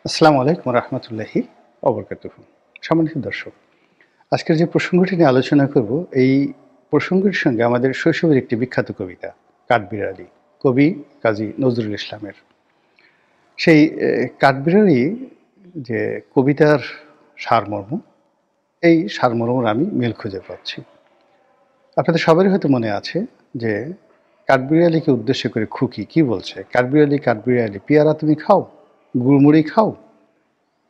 আসসালামু আলাইকুম রহমতুল্লাহি অবরকাতুহু। সম্মানিত দর্শক, আজকের যে প্রসঙ্গটি নিয়ে আলোচনা করব, এই প্রসঙ্গের সঙ্গে আমাদের শৈশবের একটি বিখ্যাত কবিতা কাঠবিড়ালি, কবি কাজী নজরুল ইসলামের। সেই কাঠবিড়ালি যে কবিতার সারমর্ম, এই সারমর্মের আমি মিল খুঁজে পাচ্ছি। আপনাদের সবারই হয়তো মনে আছে যে কাঠবিড়ালিকে উদ্দেশ্য করে খুকি কি বলছে, কাঠবিড়ালি কাঠবিড়ালি পেয়ারা তুমি খাও, গুড়মুড়ি খাও,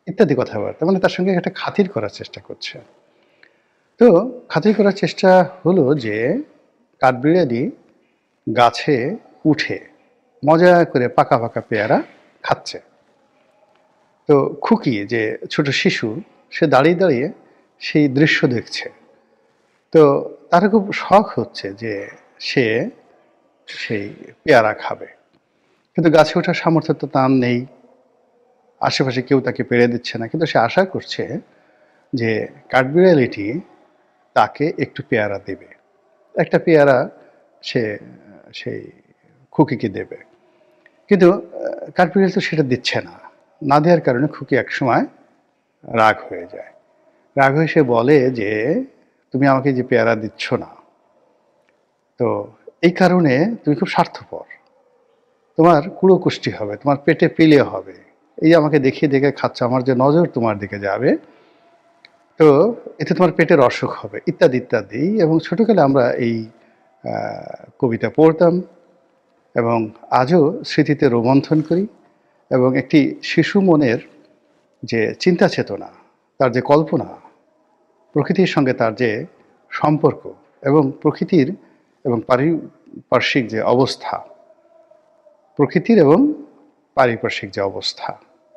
ইত্যাদি কথাবার্তা, মানে তার সঙ্গে একটা খাতির করার চেষ্টা করছে। তো খাতির করার চেষ্টা হলো যে কাঠবিড়ালি গাছে উঠে মজা করে পাকা পাকা পেয়ারা খাচ্ছে। তো খুকি যে ছোট শিশু, সে দাঁড়িয়ে দাঁড়িয়ে সেই দৃশ্য দেখছে। তো তার খুব শখ হচ্ছে যে সে সেই পেয়ারা খাবে, কিন্তু গাছে ওঠার সামর্থ্য তো তার নেই, আশেপাশে কেউ তাকে পেরে দিচ্ছে না, কিন্তু সে আশা করছে যে কাঠবিড়ালিটি তাকে একটু পেয়ারা দেবে, একটা পেয়ারা সে সেই খুকিকে দেবে। কিন্তু কাঠবিড়ালি তো সেটা দিচ্ছে না, না দেওয়ার কারণে খুকি একসময় রাগ হয়ে যায়। রাগ হয়ে সে বলে যে তুমি আমাকে যে পেয়ারা দিচ্ছ না, তো এই কারণে তুমি খুব স্বার্থপর, তোমার কুড়োকুষ্টি হবে, তোমার পেটে পিলে হবে, এই আমাকে দেখিয়ে দেখে খাচ্ছ, আমার যে নজর তোমার দিকে যাবে, তো এতে তোমার পেটের অসুখ হবে, ইত্যাদি ইত্যাদি। এবং ছোটকালে আমরা এই কবিতা পড়তাম এবং আজও স্মৃতিতে রোমন্থন করি। এবং একটি শিশু মনের যে চিন্তা চেতনা, তার যে কল্পনা, প্রকৃতির সঙ্গে তার যে সম্পর্ক, এবং প্রকৃতির এবং পারিপার্শ্বিক যে অবস্থা, প্রকৃতির এবং পারিপার্শ্বিক যে অবস্থা,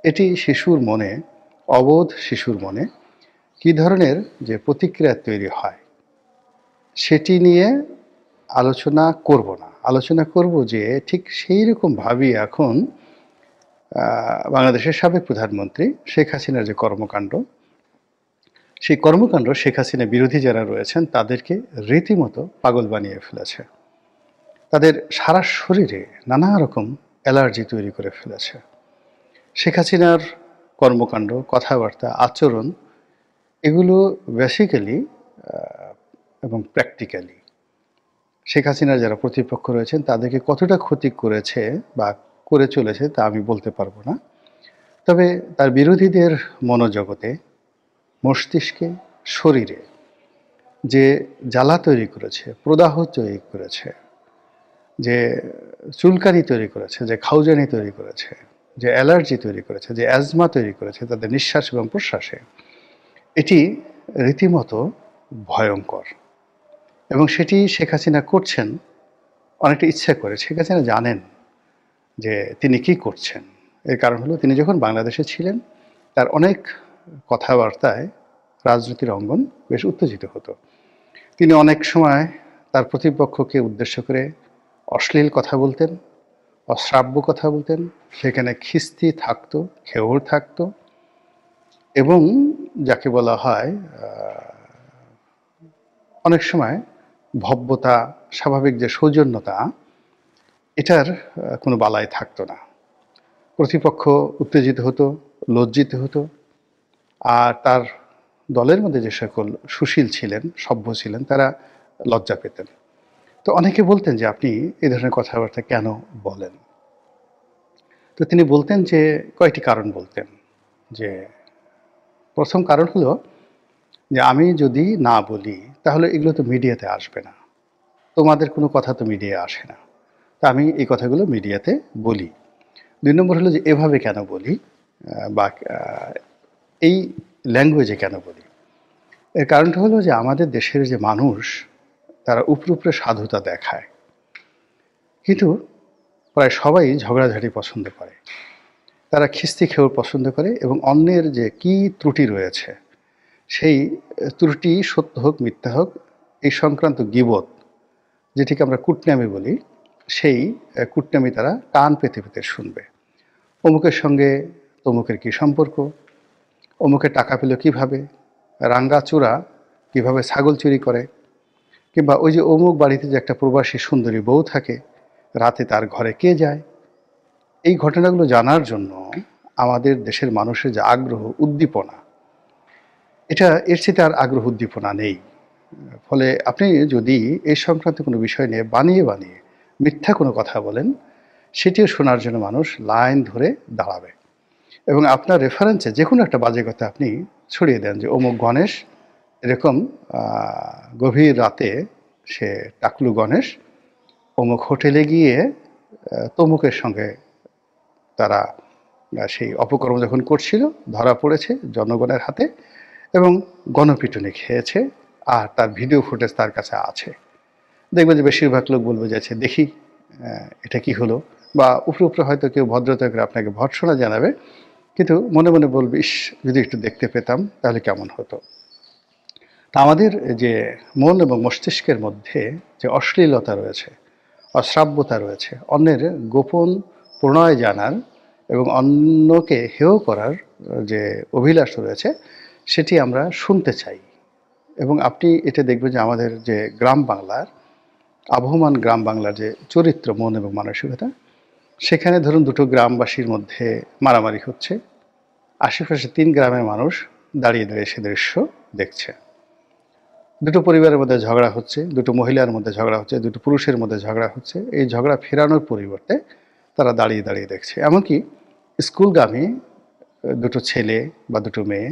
এটি শিশুর মনে, অবোধ শিশুর মনে কী ধরনের যে প্রতিক্রিয়া তৈরি হয়, সেটি নিয়ে আলোচনা করব না। আলোচনা করব যে ঠিক সেই রকমভাবেই এখন বাংলাদেশের সাবেক প্রধানমন্ত্রী শেখ হাসিনার যে কর্মকাণ্ড, সেই কর্মকাণ্ড শেখ হাসিনা বিরোধী যারা রয়েছেন তাদেরকে রীতিমতো পাগল বানিয়ে ফেলেছে। তাদের সারা শরীরে নানা রকম অ্যালার্জি তৈরি করে ফেলেছে। শেখ হাসিনার কর্মকাণ্ড, কথাবার্তা, আচরণ, এগুলো বেসিক্যালি এবং প্র্যাকটিক্যালি শেখ হাসিনার যারা প্রতিপক্ষ রয়েছেন তাদেরকে কতটা ক্ষতি করেছে বা করে চলেছে তা আমি বলতে পারবো না। তবে তার বিরোধীদের মনোজগতে, মস্তিষ্কে, শরীরে যে জ্বালা তৈরি করেছে, প্রদাহ তৈরি করেছে, যে চুলকানি তৈরি করেছে, যে খাউজানি তৈরি করেছে, যে অ্যালার্জি তৈরি করেছে, যে অ্যাজমা তৈরি করেছে তাদের নিঃশ্বাস এবং প্রশ্বাসে, এটি রীতিমতো ভয়ঙ্কর। এবং সেটি শেখ হাসিনা করছেন অনেকটা ইচ্ছা করে। শেখ হাসিনা জানেন যে তিনি কি করছেন। এর কারণ হলো তিনি যখন বাংলাদেশে ছিলেন তার অনেক কথাবার্তায় রাজনীতির অঙ্গন বেশ উত্তেজিত হতো। তিনি অনেক সময় তার প্রতিপক্ষকে উদ্দেশ্য করে অশ্লীল কথা বলতেন, অশ্রাব্য কথা বলতেন, সেখানে খিস্তি থাকতো, খেউর থাকতো, এবং যাকে বলা হয় অনেক সময় ভব্যতা, স্বাভাবিক যে সৌজন্যতা, এটার কোনো বালাই থাকতো না। প্রতিপক্ষ উত্তেজিত হতো, লজ্জিত হতো, আর তার দলের মধ্যে যে সকল সুশীল ছিলেন, সভ্য ছিলেন, তারা লজ্জা পেতেন। তো অনেকে বলতেন যে আপনি এই ধরনের কথাবার্তা কেন বলেন। তো তিনি বলতেন যে কয়েকটি কারণ বলতেন। যে প্রথম কারণ হলো যে আমি যদি না বলি তাহলে এগুলো তো মিডিয়াতে আসবে না, তোমাদের কোনো কথা তো মিডিয়া আসে না, তা আমি এই কথাগুলো মিডিয়াতে বলি। ২ নম্বর হলো যে এভাবে কেন বলি, বা এই ল্যাঙ্গুয়েজে কেন বলি। এর কারণটা হলো যে আমাদের দেশের যে মানুষ, তারা উপরে উপরে সাধুতা দেখায়, কিন্তু প্রায় সবাই ঝগড়াঝাটি পছন্দ করে, তারা খিস্তি খেয়েও পছন্দ করে, এবং অন্যের যে কি ত্রুটি রয়েছে সেই ত্রুটি সত্য হোক মিথ্যা হোক, এই সংক্রান্ত গীবত, যেটিকে আমরা কুটনামি বলি, সেই কুটনামি তারা কান পেতে পেতে শুনবে। অমুকের সঙ্গে তমুকের কী সম্পর্ক, অমুকে টাকা পেল কীভাবে, রাঙ্গাচূড়া কীভাবে ছাগল চুরি করে, কিংবা ওই যে অমুক বাড়িতে যে একটা প্রবাসী সুন্দরী বউ থাকে, রাতে তার ঘরে কে যায়। এই ঘটনাগুলো জানার জন্য আমাদের দেশের মানুষের যে আগ্রহ উদ্দীপনা, এটা এর চেয়ে আর আগ্রহ উদ্দীপনা নেই। ফলে আপনি যদি এই সংক্রান্ত কোনো বিষয় নিয়ে বানিয়ে বানিয়ে মিথ্যা কোনো কথা বলেন, সেটিও শোনার জন্য মানুষ লাইন ধরে দাঁড়াবে। এবং আপনার রেফারেন্সে যে কোনো একটা বাজে কথা আপনি ছড়িয়ে দেন যে অমুক গণেশ এরকম গভীর রাতে সে টাকলু গণেশ অমুক হোটেলে গিয়ে তমুকের সঙ্গে তারা সেই অপকর্ম যখন করছিল ধরা পড়েছে জনগণের হাতে এবং গণপিটুনি খেয়েছে, আর তার ভিডিও ফুটেজ তার কাছে আছে। দেখবেন যে বেশিরভাগ লোক বলবে যাচ্ছে দেখি এটা কি হলো, বা উপরে উপরে হয়তো কেউ ভদ্রতা করে আপনাকে ভর্ৎসনা জানাবে, কিন্তু মনে মনে বলবে ইস যদি একটু দেখতে পেতাম তাহলে কেমন হতো। তা আমাদের যে মন এবং মস্তিষ্কের মধ্যে যে অশ্লীলতা রয়েছে, অশ্রাব্যতা রয়েছে, অন্যের গোপন প্রণয় জানার এবং অন্যকে হেয় করার যে অভিলাষ রয়েছে, সেটি আমরা শুনতে চাই। এবং আপনি এটা দেখবেন যে আমাদের যে গ্রাম বাংলার আবহমান গ্রাম বাংলার যে চরিত্র, মন এবং মানসিকতা, সেখানে ধরুন দুটো গ্রামবাসীর মধ্যে মারামারি হচ্ছে, আশেপাশে 3 গ্রামের মানুষ দাঁড়িয়ে দাঁড়িয়ে সে দৃশ্য দেখছে। দুটো পরিবারের মধ্যে ঝগড়া হচ্ছে, দুটো মহিলার মধ্যে ঝগড়া হচ্ছে, দুটো পুরুষের মধ্যে ঝগড়া হচ্ছে। এই ঝগড়া ফেরানোর পরিবর্তে তারা দাঁড়িয়ে দাঁড়িয়ে দেখছে। এমনকি স্কুলগামী দুটো ছেলে বা দুটো মেয়ে,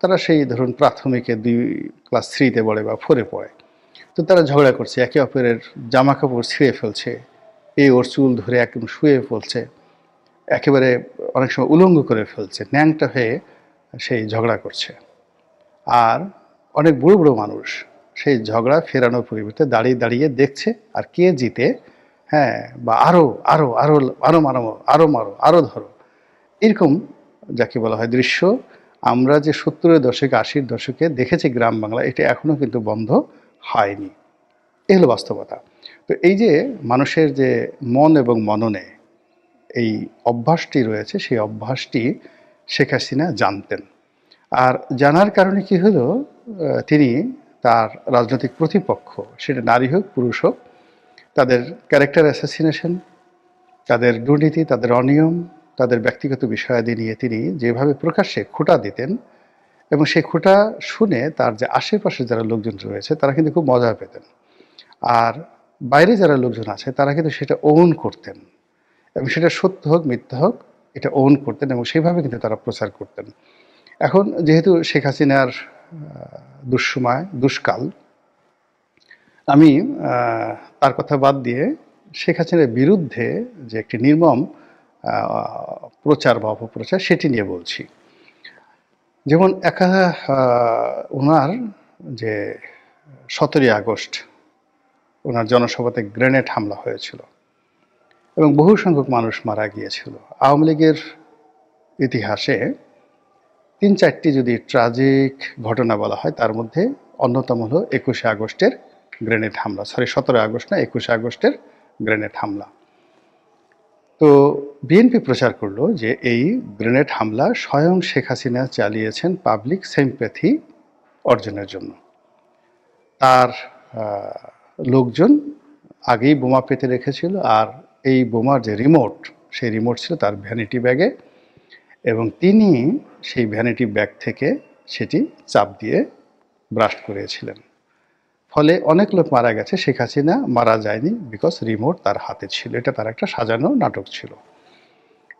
তারা সেই ধরুন প্রাথমিকে 2 ক্লাস 3-তে পড়ে বা 4-এ পড়ে। তো তারা ঝগড়া করছে, একে অপরের জামা কাপড় ছিঁড়ে ফেলছে, ওর চুল ধরে একদম শুয়ে ফেলছে, একেবারে অনেক সময় উলঙ্গ করে ফেলছে, ন্যাংটা হয়ে সেই ঝগড়া করছে। আর অনেক বুড়ো বুড়ো মানুষ সেই ঝগড়া ফেরানোর পরিবর্তে দাঁড়িয়ে দাঁড়িয়ে দেখছে আর কে জিতে, হ্যাঁ, বা আরো আরো আরো আরো মারো, আরো মারো, আরো ধরো, এরকম যাকে বলা হয় দৃশ্য আমরা যে 70-এর দশকে 80-র দশকে দেখেছি গ্রাম বাংলা, এটা এখনো কিন্তু বন্ধ হয়নি। এই হলো বাস্তবতা। তো এই যে মানুষের যে মন এবং মননে এই অভ্যাসটি রয়েছে, সেই অভ্যাসটি শেখ হাসিনা জানতেন। আর জানার কারণে কি হলো, তিনি তার রাজনৈতিক প্রতিপক্ষ, সেটা নারী হোক পুরুষ হোক, তাদের ক্যারেক্টার অ্যাসাসিনেশন, তাদের দুর্নীতি, তাদের অনিয়ম, তাদের ব্যক্তিগত বিষয়াদি নিয়ে তিনি যেভাবে প্রকাশ্যে খোঁটা দিতেন, এবং সেই খোঁটা শুনে তার যে আশেপাশে যারা লোকজন রয়েছে তারা কিন্তু খুব মজা পেতেন। আর বাইরে যারা লোকজন আছে তারা কিন্তু সেটা ওন করতেন, এবং সেটা সত্য হোক মিথ্যা হোক এটা ওন করতেন, এবং সেইভাবে কিন্তু তারা প্রচার করতেন। এখন যেহেতু শেখ হাসিনার দুঃসময় দুষ্কাল, আমি তার কথা বাদ দিয়ে শেখ হাসিনার বিরুদ্ধে যে একটি নির্মম প্রচার বা অপপ্রচার সেটি নিয়ে বলছি। যেমন ওনার যে 17ই আগস্ট ওনার জনসভাতে গ্রেনেড হামলা হয়েছিল এবং বহু সংখ্যক মানুষ মারা গিয়েছিল। আওয়ামী লীগের ইতিহাসে 3-4টি যদি ট্রাজিক ঘটনা বলা হয়, তার মধ্যে অন্যতম হলো 21শে আগস্টের গ্রেনেড হামলা, 17 আগস্ট না, 21শে আগস্টের গ্রেনেড হামলা। তো বিএনপি প্রচার করলো যে এই গ্রেনেড হামলা স্বয়ং শেখ হাসিনা চালিয়েছেন পাবলিক সিম্প্যাথি অর্জনের জন্য। তার লোকজন আগেই বোমা পেতে রেখেছিল, আর এই বোমার যে রিমোট, সেই রিমোট ছিল তার ভ্যানিটি ব্যাগে, এবং তিনি সেই ভ্যানিটি ব্যাগ থেকে সেটি চাপ দিয়ে ব্রাস্ট করেছিলেন। ফলে অনেক লোক মারা গেছে, শেখ হাসিনা মারা যায়নি, বিকজ রিমোট তার হাতে ছিল। এটা তার একটা সাজানো নাটক ছিল।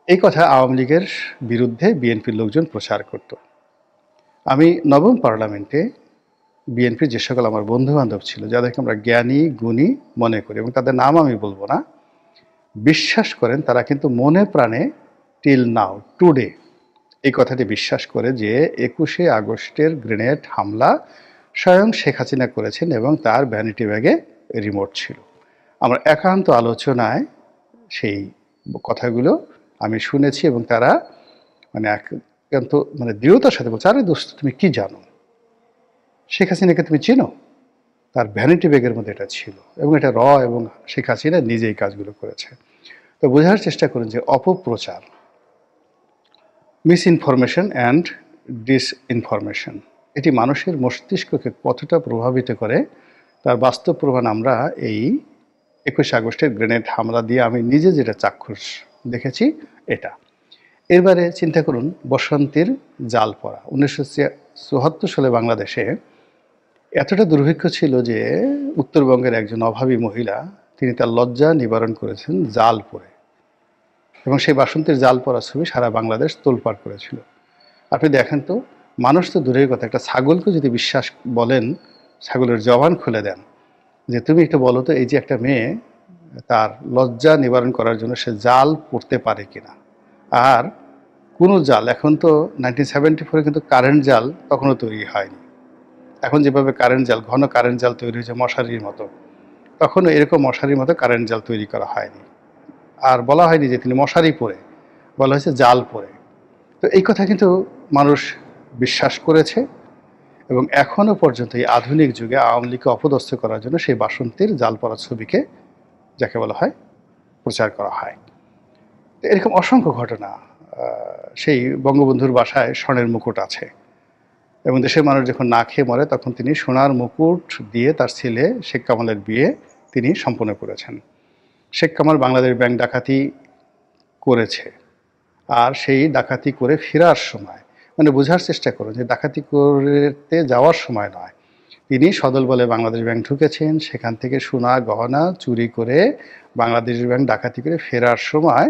এই কথা আওয়ামী লীগের বিরুদ্ধে বিএনপির লোকজন প্রচার করত। আমি নবম পার্লামেন্টে বিএনপির যে সকল আমার বন্ধু বান্ধব ছিল, যাদেরকে আমরা জ্ঞানী গুণী মনে করি, এবং তাদের নাম আমি বলবো না, বিশ্বাস করেন তারা কিন্তু মনে প্রাণে টিল নাও টুডে এই কথাটি বিশ্বাস করে যে 21শে আগস্টের গ্রেনেড হামলা স্বয়ং শেখ হাসিনা করেছেন এবং তার ভ্যানিটি ব্যাগে রিমোট ছিল। আমার একান্ত আলোচনায় সেই কথাগুলো আমি শুনেছি, এবং তারা একান্ত দৃঢ়তার সাথে বলছে, আরে দোস্ত তুমি কি জানো, শেখ হাসিনাকে তুমি চেনো? তার ভ্যানিটি ব্যাগের মধ্যে এটা ছিল, এবং এটা এবং শেখ হাসিনা নিজেই কাজগুলো করেছে। তো বোঝার চেষ্টা করুন যে অপপ্রচার, মিসইনফরমেশন অ্যান্ড ডিসইনফরমেশন, এটি মানুষের মস্তিষ্ককে কতটা প্রভাবিত করে তার বাস্তব প্রমাণ আমরা এই 21শে আগস্টের গ্রেনেড হামলা দিয়ে আমি নিজে যেটা চাক্ষুষ দেখেছি এটা। এরবারে চিন্তা করুন বসন্তের জাল পড়া। 1974 সালে বাংলাদেশে এতটা দুর্ভিক্ষ ছিল যে উত্তরবঙ্গের একজন অভাবী মহিলা তিনি তার লজ্জা নিবারণ করেছেন জাল পরে, এবং সেই বাসন্তীর জাল পরা ছবি সারা বাংলাদেশ তোলপাড় করেছিল। আপনি দেখেন তো, মানুষ তো দূরের কথা, একটা ছাগলকে যদি বিশ্বাস বলেন, ছাগলের জবান খুলে দেন যে তুমি একটু বলো তো এই যে একটা মেয়ে তার লজ্জা নিবারণ করার জন্য সে জাল পড়তে পারে কিনা। আর কোনো জাল, এখন তো 1974 কিন্তু কারেন্ট জাল তখনও তৈরি হয়নি। এখন যেভাবে কারেন্ট জাল, ঘন কারেন্ট জাল তৈরি হয়েছে মশারির মতো, তখনও এরকম মশারির মতো কারেন্ট জাল তৈরি করা হয়নি। আর বলা হয়নি যে তিনি মশারি পরে, বলা হয়েছে জাল পরে। তো এই কথা কিন্তু মানুষ বিশ্বাস করেছে, এবং এখনও পর্যন্ত এই আধুনিক যুগে আওয়ামী লীগকে অপদস্থ করার জন্য সেই বাসন্তীর জাল পরা ছবিকে, যাকে বলা হয়, প্রচার করা হয়। তো এরকম অসংখ্য ঘটনা। সেই বঙ্গবন্ধুর বাসায় স্বর্ণের মুকুট আছে, এবং দেশের মানুষ যখন না খেয়ে মরে তখন তিনি সোনার মুকুট দিয়ে তার ছেলে শেখ কামালের বিয়ে তিনি সম্পন্ন করেছেন। শেখ কামাল বাংলাদেশ ব্যাংক ডাকাতি করেছে, আর সেই ডাকাতি করে ফেরার সময়, মানে বোঝার চেষ্টা করুন যে ডাকাতি করতে যাওয়ার সময় নয়, তিনি সদল বলে বাংলাদেশ ব্যাংক ঢুকেছেন, সেখান থেকে সোনা গহনা চুরি করে বাংলাদেশ ব্যাংক ডাকাতি করে ফেরার সময়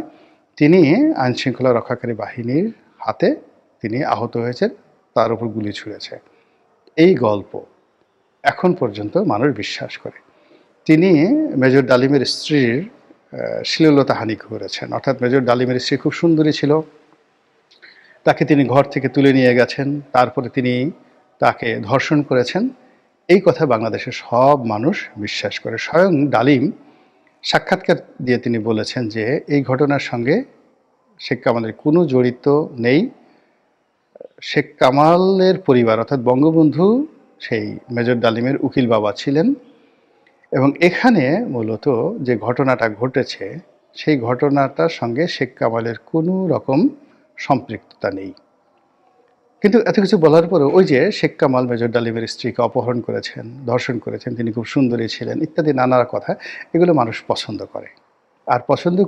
তিনি আইনশৃঙ্খলা রক্ষাকারী বাহিনীর হাতে তিনি আহত হয়েছেন, তার উপর গুলি ছুঁড়েছে। এই গল্প এখন পর্যন্ত মানুষ বিশ্বাস করে। তিনি মেজর ডালিমের স্ত্রীর শ্লীলতাহানি করেছেন, অর্থাৎ মেজর ডালিমের স্ত্রী খুব সুন্দরী ছিল, তাকে তিনি ঘর থেকে তুলে নিয়ে গেছেন, তারপরে তিনি তাকে ধর্ষণ করেছেন। এই কথা বাংলাদেশের সব মানুষ বিশ্বাস করে। স্বয়ং ডালিম সাক্ষাৎকার দিয়ে তিনি বলেছেন যে এই ঘটনার সঙ্গে শেখ কামালের কোনো জড়িত নেই। শেখ কামালের পরিবার অর্থাৎ বঙ্গবন্ধু সেই মেজর ডালিমের উকিল বাবা ছিলেন, এবং এখানে মূলত যে ঘটনাটা ঘটেছে সেই ঘটনাটার সঙ্গে শেখ কামালের কোনো রকম সম্পৃক্ততা নেই। কিন্তু এত কিছু বলার পরেও ওই যে শেখ কামাল মেজর ডালিমের স্ত্রীকে অপহরণ করেছেন, ধর্ষণ করেছেন, তিনি খুব সুন্দরী ছিলেন ইত্যাদি নানা কথা, এগুলো মানুষ পছন্দ করে। আর পছন্দ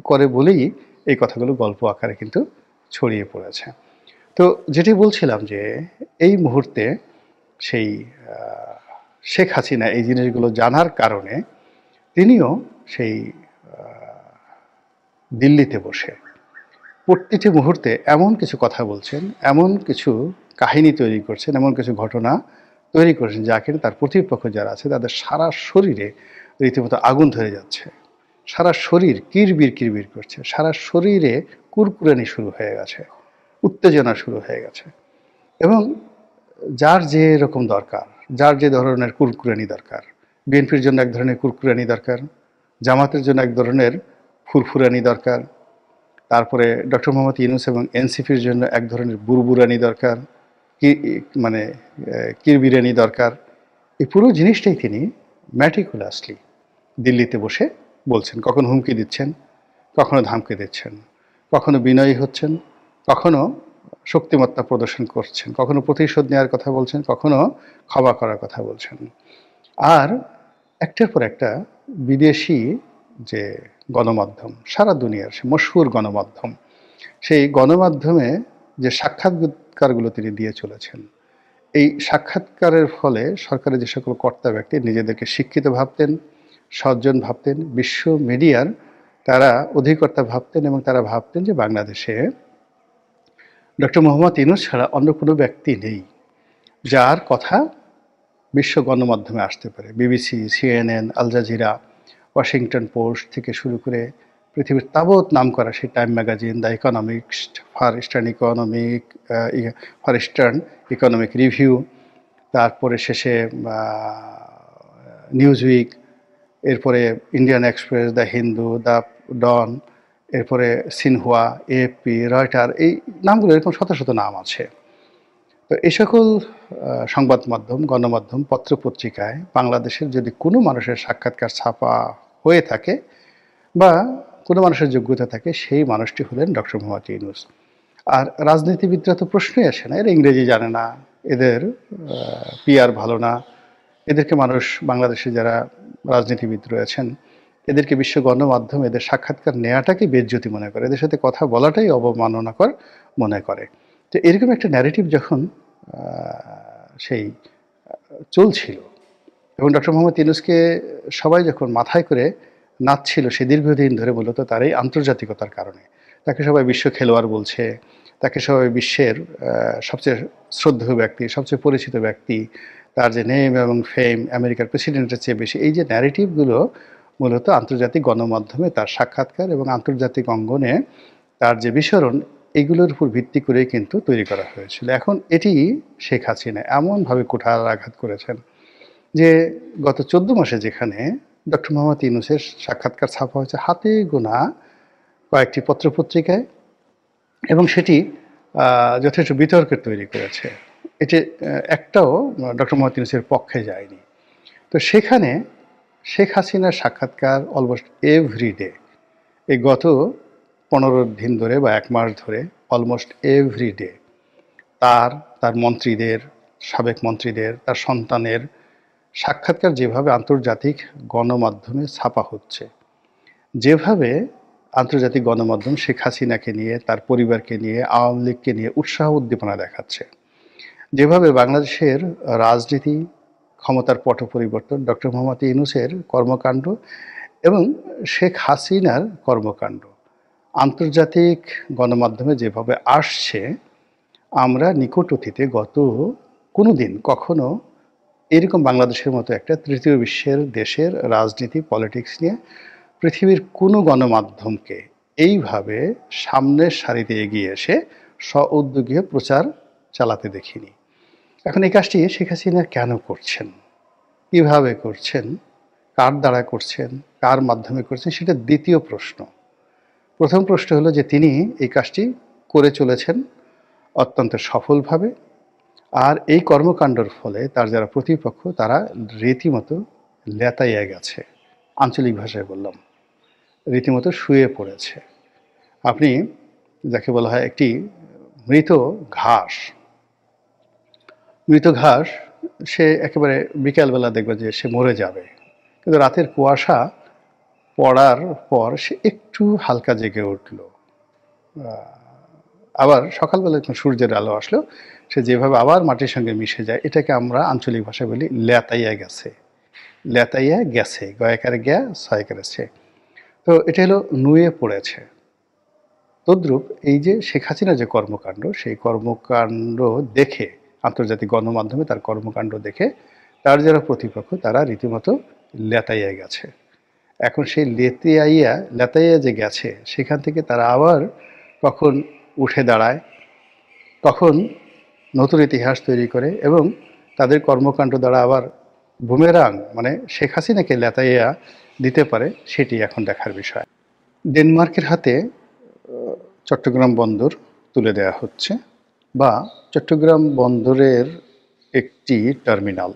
করে বলেই এই কথাগুলো গল্প আকারে কিন্তু ছড়িয়ে পড়েছে। তো যেটি বলছিলাম যে এই মুহূর্তে সেই শেখ হাসিনা এই জিনিসগুলো জানার কারণে তিনিও সেই দিল্লিতে বসে প্রতিটি মুহূর্তে এমন কিছু কথা বলছেন, এমন কিছু কাহিনী তৈরি করছেন, এমন কিছু ঘটনা তৈরি করছেন যা কিনা তার প্রতিপক্ষ যারা আছে তাদের সারা শরীরে রীতিমতো আগুন ধরে যাচ্ছে, সারা শরীর কিরবির কিরবির করছে, সারা শরীরে কুরকুরানি শুরু হয়ে গেছে, উত্তেজনা শুরু হয়ে গেছে। এবং যার যে রকম দরকার, যার যে ধরনের কুরকুরানি দরকার, বিএনপির জন্য এক ধরনের কুরকুরানি দরকার, জামাতের জন্য এক ধরনের ফুরফুরানি দরকার, তারপরে ডক্টর মোহাম্মদ ইউনূস এবং এনসিপির জন্য এক ধরনের বুরবুরানি দরকার, মানে কিরবিরানি দরকার। এই পুরো জিনিসটাই তিনি ম্যাটিকুলাসলি দিল্লিতে বসে বলছেন। কখনো হুমকি দিচ্ছেন, কখনো ধামকি দিচ্ছেন, কখনো বিনয়ী হচ্ছেন, কখনো শক্তিমত্তা প্রদর্শন করছেন, কখনো প্রতিশোধ নেওয়ার কথা বলছেন, কখনো ক্ষমা করার কথা বলছেন। আর একটার পর একটা বিদেশি যে গণমাধ্যম, সারা দুনিয়ার সে মশহুর গণমাধ্যম, সেই গণমাধ্যমে যে সাক্ষাৎকারগুলো তিনি দিয়ে চলেছেন, এই সাক্ষাৎকারের ফলে সরকারের যে সকল কর্তা ব্যক্তি নিজেদেরকে শিক্ষিত ভাবতেন, সজ্জন ভাবতেন, বিশ্ব মিডিয়ার তারা অধিকর্তা ভাবতেন, এবং তারা ভাবতেন যে বাংলাদেশে ডক্টর মোহাম্মদ ইউনূস ছাড়া অন্য কোনো ব্যক্তি নেই যার কথা বিশ্ব গণমাধ্যমে আসতে পারে। BBC, CNN, Al Jazeera, Washington Post থেকে শুরু করে পৃথিবীর তাবৎ নাম করা সেই Time magazine, the Economics, Far Eastern Economic Review, তারপরে শেষে নিউজ উইক, এরপরে Indian Express, the Hindu, the Dawn, এরপরে সিনহুয়া, এএফপি, রয়টার, এই নামগুলো এরকম শত শত নাম আছে। তো এই সকল সংবাদ মাধ্যম, গণমাধ্যম, পত্রপত্রিকায় বাংলাদেশের যদি কোনো মানুষের সাক্ষাৎকার ছাপা হয়ে থাকে বা কোনো মানুষের যোগ্যতা থাকে, সেই মানুষটি হলেন ডক্টর মোহাম্মদ ইউনূস। আর রাজনীতিবিদরা তো প্রশ্নই আসে না, এরা ইংরেজি জানে না, এদের পিআর ভালো না, এদেরকে মানুষ, বাংলাদেশে যারা রাজনীতিবিদ রয়েছেন এদেরকে বিশ্ব গণমাধ্যম এদের সাক্ষাৎকার নেওয়াটাকেই বেজ্জতি মনে করে, এদের সাথে কথা বলাটাই অবমাননাকর মনে করে। তো এরকম একটা ন্যারেটিভ যখন সেই চলছিল এবং ডক্টর মোহাম্মদ ইউনূসকে সবাই যখন মাথায় করে নাচছিল সে দীর্ঘদিন ধরে, মূলত তার এই আন্তর্জাতিকতার কারণে তাকে সবাই বিশ্ব খেলোয়াড় বলছে, তাকে সবাই বিশ্বের সবচেয়ে শ্রদ্ধেয় ব্যক্তি, সবচেয়ে পরিচিত ব্যক্তি, তার যে নেম এবং ফেম আমেরিকার প্রেসিডেন্টের চেয়ে বেশি, এই যে ন্যারেটিভগুলো মূলত আন্তর্জাতিক গণমাধ্যমে তার সাক্ষাৎকার এবং আন্তর্জাতিক অঙ্গনে তার যে বিচরণ, এইগুলোর উপর ভিত্তি করেই কিন্তু তৈরি করা হয়েছিল। এখন এটি শেখ হাসিনা এমনভাবে কুঠারাঘাত করেছেন যে গত 14 মাসে যেখানে ডক্টর মোহাম্মদ ইউনূসের সাক্ষাৎকার ছাপা হয়েছে হাতে গোনা কয়েকটি পত্রপত্রিকায়, এবং সেটি যথেষ্ট বিতর্কের তৈরি করেছে, এটি একটাও ডক্টর মোহাম্মদ ইউনূসের পক্ষে যায়নি। তো সেখানে শেখ হাসিনার সাক্ষাৎকার অলমোস্ট এভরিডে, এই গত 15 দিন ধরে বা 1 মাস ধরে অলমোস্ট এভরিডে তার মন্ত্রীদের, সাবেক মন্ত্রীদের, তার সন্তানের সাক্ষাৎকার যেভাবে আন্তর্জাতিক গণমাধ্যমে ছাপা হচ্ছে, যেভাবে আন্তর্জাতিক গণমাধ্যম শেখ হাসিনাকে নিয়ে, তার পরিবারকে নিয়ে, আওয়ামী লীগকে নিয়ে উৎসাহ উদ্দীপনা দেখাচ্ছে, যেভাবে বাংলাদেশের রাজনীতি, ক্ষমতার পট পরিবর্তন, ডক্টর মোহাম্মদ ইউনূসের কর্মকাণ্ড এবং শেখ হাসিনার কর্মকাণ্ড আন্তর্জাতিক গণমাধ্যমে যেভাবে আসছে, আমরা নিকট অতীতে গত কোনো দিন কখনো এরকম বাংলাদেশের মতো একটা তৃতীয় বিশ্বের দেশের রাজনীতি, পলিটিক্স নিয়ে পৃথিবীর কোনো গণমাধ্যমকে এইভাবে সামনের সারিতে এগিয়ে এসে স্ব-উদ্যোগী প্রচার চালাতে দেখিনি। এখন এই কাজটি শেখ হাসিনা কেন করছেন, কিভাবে করছেন, কার দ্বারা করছেন, কার মাধ্যমে করছেন, সেটা দ্বিতীয় প্রশ্ন। প্রথম প্রশ্ন হলো যে তিনি এই কাজটি করে চলেছেন অত্যন্ত সফলভাবে, আর এই কর্মকাণ্ডের ফলে তার যারা প্রতিপক্ষ তারা রীতিমতো লেতাইয়া গেছে, আঞ্চলিক ভাষায় বললাম, রীতিমতো শুয়ে পড়েছে। আপনি যাকে বলা হয় একটি মৃত ঘাস, সে একেবারে বিকালবেলা দেখবে যে সে মরে যাবে, কিন্তু রাতের কুয়াশা পড়ার পর সে একটু হালকা জেগে উঠল, আবার সকালবেলা যখন সূর্যের আলো আসলো সে যেভাবে আবার মাটির সঙ্গে মিশে যায়, এটাকে আমরা আঞ্চলিক ভাষায় বলি লেতাইয়া গেছে। লেতাইয়া গেছে, গয়াকারে গ্যা, ছয়কারে ছে। তো এটা হলো নুয়ে পড়েছে। তদ্রূপ এই যে শেখ হাসিনার যে কর্মকাণ্ড, সেই কর্মকাণ্ড দেখে আন্তর্জাতিক গণমাধ্যমে তার কর্মকাণ্ড দেখে তার যারা প্রতিপক্ষ তারা রীতিমতো লেতাইয়া গেছে। এখন সেই লেতাইয়া যে গেছে, সেখান থেকে তারা আবার কখন উঠে দাঁড়ায়, কখন নতুন ইতিহাস তৈরি করে এবং তাদের কর্মকাণ্ড দ্বারা আবার বুমেরাং মানে শেখ হাসিনাকে লেতাইয়া দিতে পারে, সেটি এখন দেখার বিষয়। ডেনমার্কের হাতে চট্টগ্রাম বন্দর তুলে দেওয়া হচ্ছে, বা চট্টগ্রাম বন্দরের একটি টার্মিনাল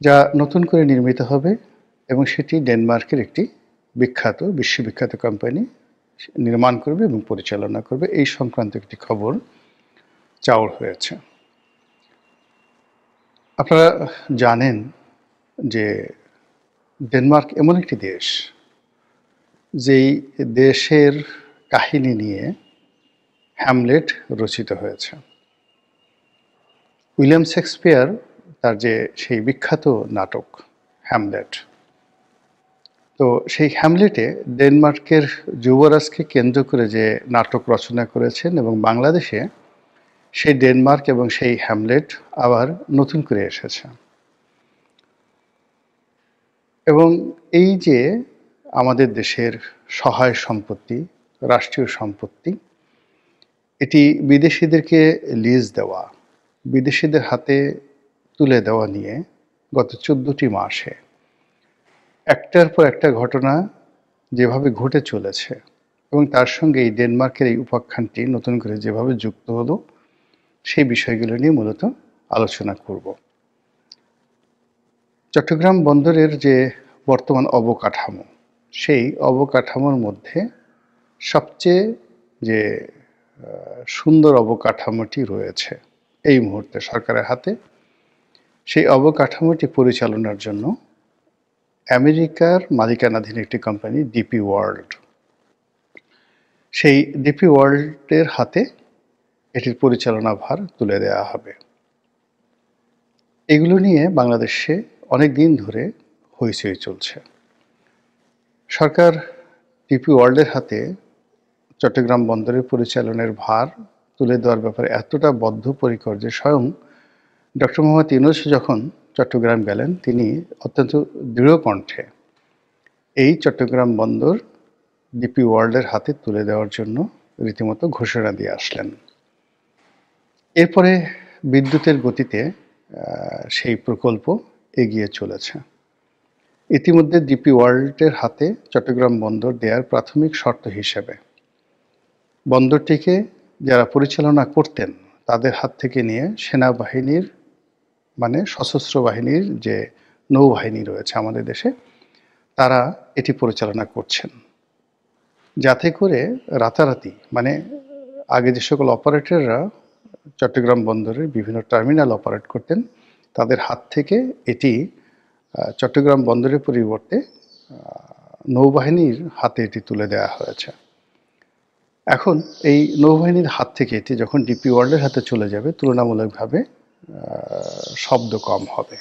যা নতুন করে নির্মিত হবে এবং সেটি ডেনমার্কের একটি বিশ্ববিখ্যাত কোম্পানি নির্মাণ করবে এবং পরিচালনা করবে, এই সংক্রান্ত একটি খবর চাউর হয়েছে। আপনারা জানেন যে ডেনমার্ক এমন একটি দেশ যেই দেশের কাহিনী নিয়ে হ্যামলেট রচিত হয়েছে। উইলিয়াম শেক্সপিয়ার তার যে সেই বিখ্যাত নাটক হ্যামলেট, তো সেই হ্যামলেটে ডেনমার্কের যুবরাজকে কেন্দ্র করে যে নাটক রচনা করেছেন, এবং বাংলাদেশে সেই ডেনমার্ক এবং সেই হ্যামলেট আবার নতুন করে এসেছে। এবং এই যে আমাদের দেশের সহায় সম্পত্তি, রাষ্ট্রীয় সম্পত্তি, এটি বিদেশিদেরকে লিজ দেওয়া, বিদেশিদের হাতে তুলে দেওয়া নিয়ে গত 14টি মাসে একটার পর একটা ঘটনা যেভাবে ঘটে চলেছে, এবং তার সঙ্গে এই ডেনমার্কের এই উপাখ্যানটি নতুন করে যেভাবে যুক্ত হলো, সেই বিষয়গুলো নিয়ে মূলত আলোচনা করব। চট্টগ্রাম বন্দরের যে বর্তমান অবকাঠামো, সেই অবকাঠামোর মধ্যে সবচেয়ে যে সুন্দর অবকাঠামোটি রয়েছে এই মুহূর্তে সরকারের হাতে, সেই অবকাঠামোটি পরিচালনার জন্য আমেরিকার মালিকানাধীন একটি কোম্পানি ডিপি ওয়ার্ল্ড। সেই ডিপি ওয়ার্ল্ডের হাতে এটির পরিচালনা ভার তুলে দেওয়া হবে। এগুলো নিয়ে বাংলাদেশে অনেক দিন ধরে হইচই চলছে। সরকার ডিপি ওয়ার্ল্ডের হাতে চট্টগ্রাম বন্দরের পরিচালনার ভার তুলে দেওয়ার ব্যাপারে এতটা বদ্ধপরিকর যে স্বয়ং ডক্টর মোহাম্মদ ইউনূস যখন চট্টগ্রাম গেলেন, তিনি অত্যন্ত দৃঢ় কণ্ঠে এই চট্টগ্রাম বন্দর ডিপি ওয়ার্ল্ডের হাতে তুলে দেওয়ার জন্য রীতিমতো ঘোষণা দিয়ে আসলেন। এরপরে বিদ্যুতের গতিতে সেই প্রকল্প এগিয়ে চলেছে। ইতিমধ্যে ডিপি ওয়ার্ল্ডের হাতে চট্টগ্রাম বন্দর দেওয়ার প্রাথমিক শর্ত হিসেবে বন্দরটিকে যারা পরিচালনা করতেন তাদের হাত থেকে নিয়ে সেনাবাহিনীর, মানে সশস্ত্র বাহিনীর যে নৌবাহিনী রয়েছে আমাদের দেশে, তারা এটি পরিচালনা করছেন, যাতে করে রাতারাতি, মানে আগে যে সকল অপারেটররা চট্টগ্রাম বন্দরের বিভিন্ন টার্মিনাল অপারেট করতেন তাদের হাত থেকে এটি চট্টগ্রাম বন্দরের পরিবর্তে নৌবাহিনীর হাতে এটি তুলে দেওয়া হয়েছে। এখন এই নৌবাহিনীর হাত থেকে এটি যখন ডিপি ওয়ার্ল্ডের হাতে চলে যাবে, তুলনামূলকভাবে শব্দ কম হবে।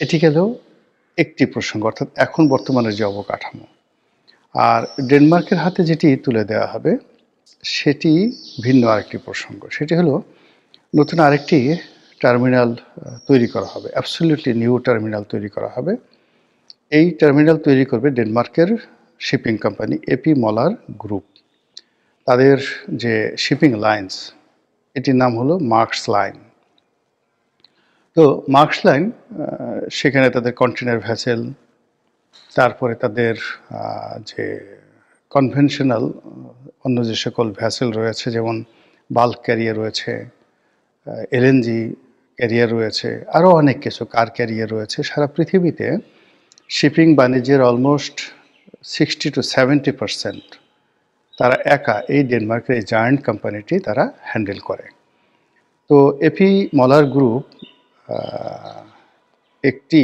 এটি গেল একটি প্রসঙ্গ, অর্থাৎ এখন বর্তমানের যে অবকাঠামো। আর ডেনমার্কের হাতে যেটি তুলে দেওয়া হবে সেটি ভিন্ন আরেকটি প্রসঙ্গ। সেটি হলো নতুন আরেকটি টার্মিনাল তৈরি করা হবে, অ্যাবসলিউটলি নিউ টার্মিনাল তৈরি করা হবে। এই টার্মিনাল তৈরি করবে ডেনমার্কের shipping company AP Moller group. তাদের যে শিপিং লাইন্স, এটির নাম হলো মার্কস লাইন। তো মার্কস লাইন, সেখানে তাদের কন্টেনার ভ্যাসেল, তারপরে তাদের যে কনভেনশনাল অন্য যে সকল ভ্যাসেল রয়েছে, যেমন বাল্ক ক্যারিয়ার রয়েছে, এলএনজি ক্যারিয়ার রয়েছে, আরও অনেক কিছু, কার ক্যারিয়ার রয়েছে। সারা পৃথিবীতে শিপিং বাণিজ্যের অলমোস্ট 60-70% তারা একা এই ডেনমার্কের এই জায়ান্ট কোম্পানিটি তারা হ্যান্ডেল করে। তো এপি মলার গ্রুপ একটি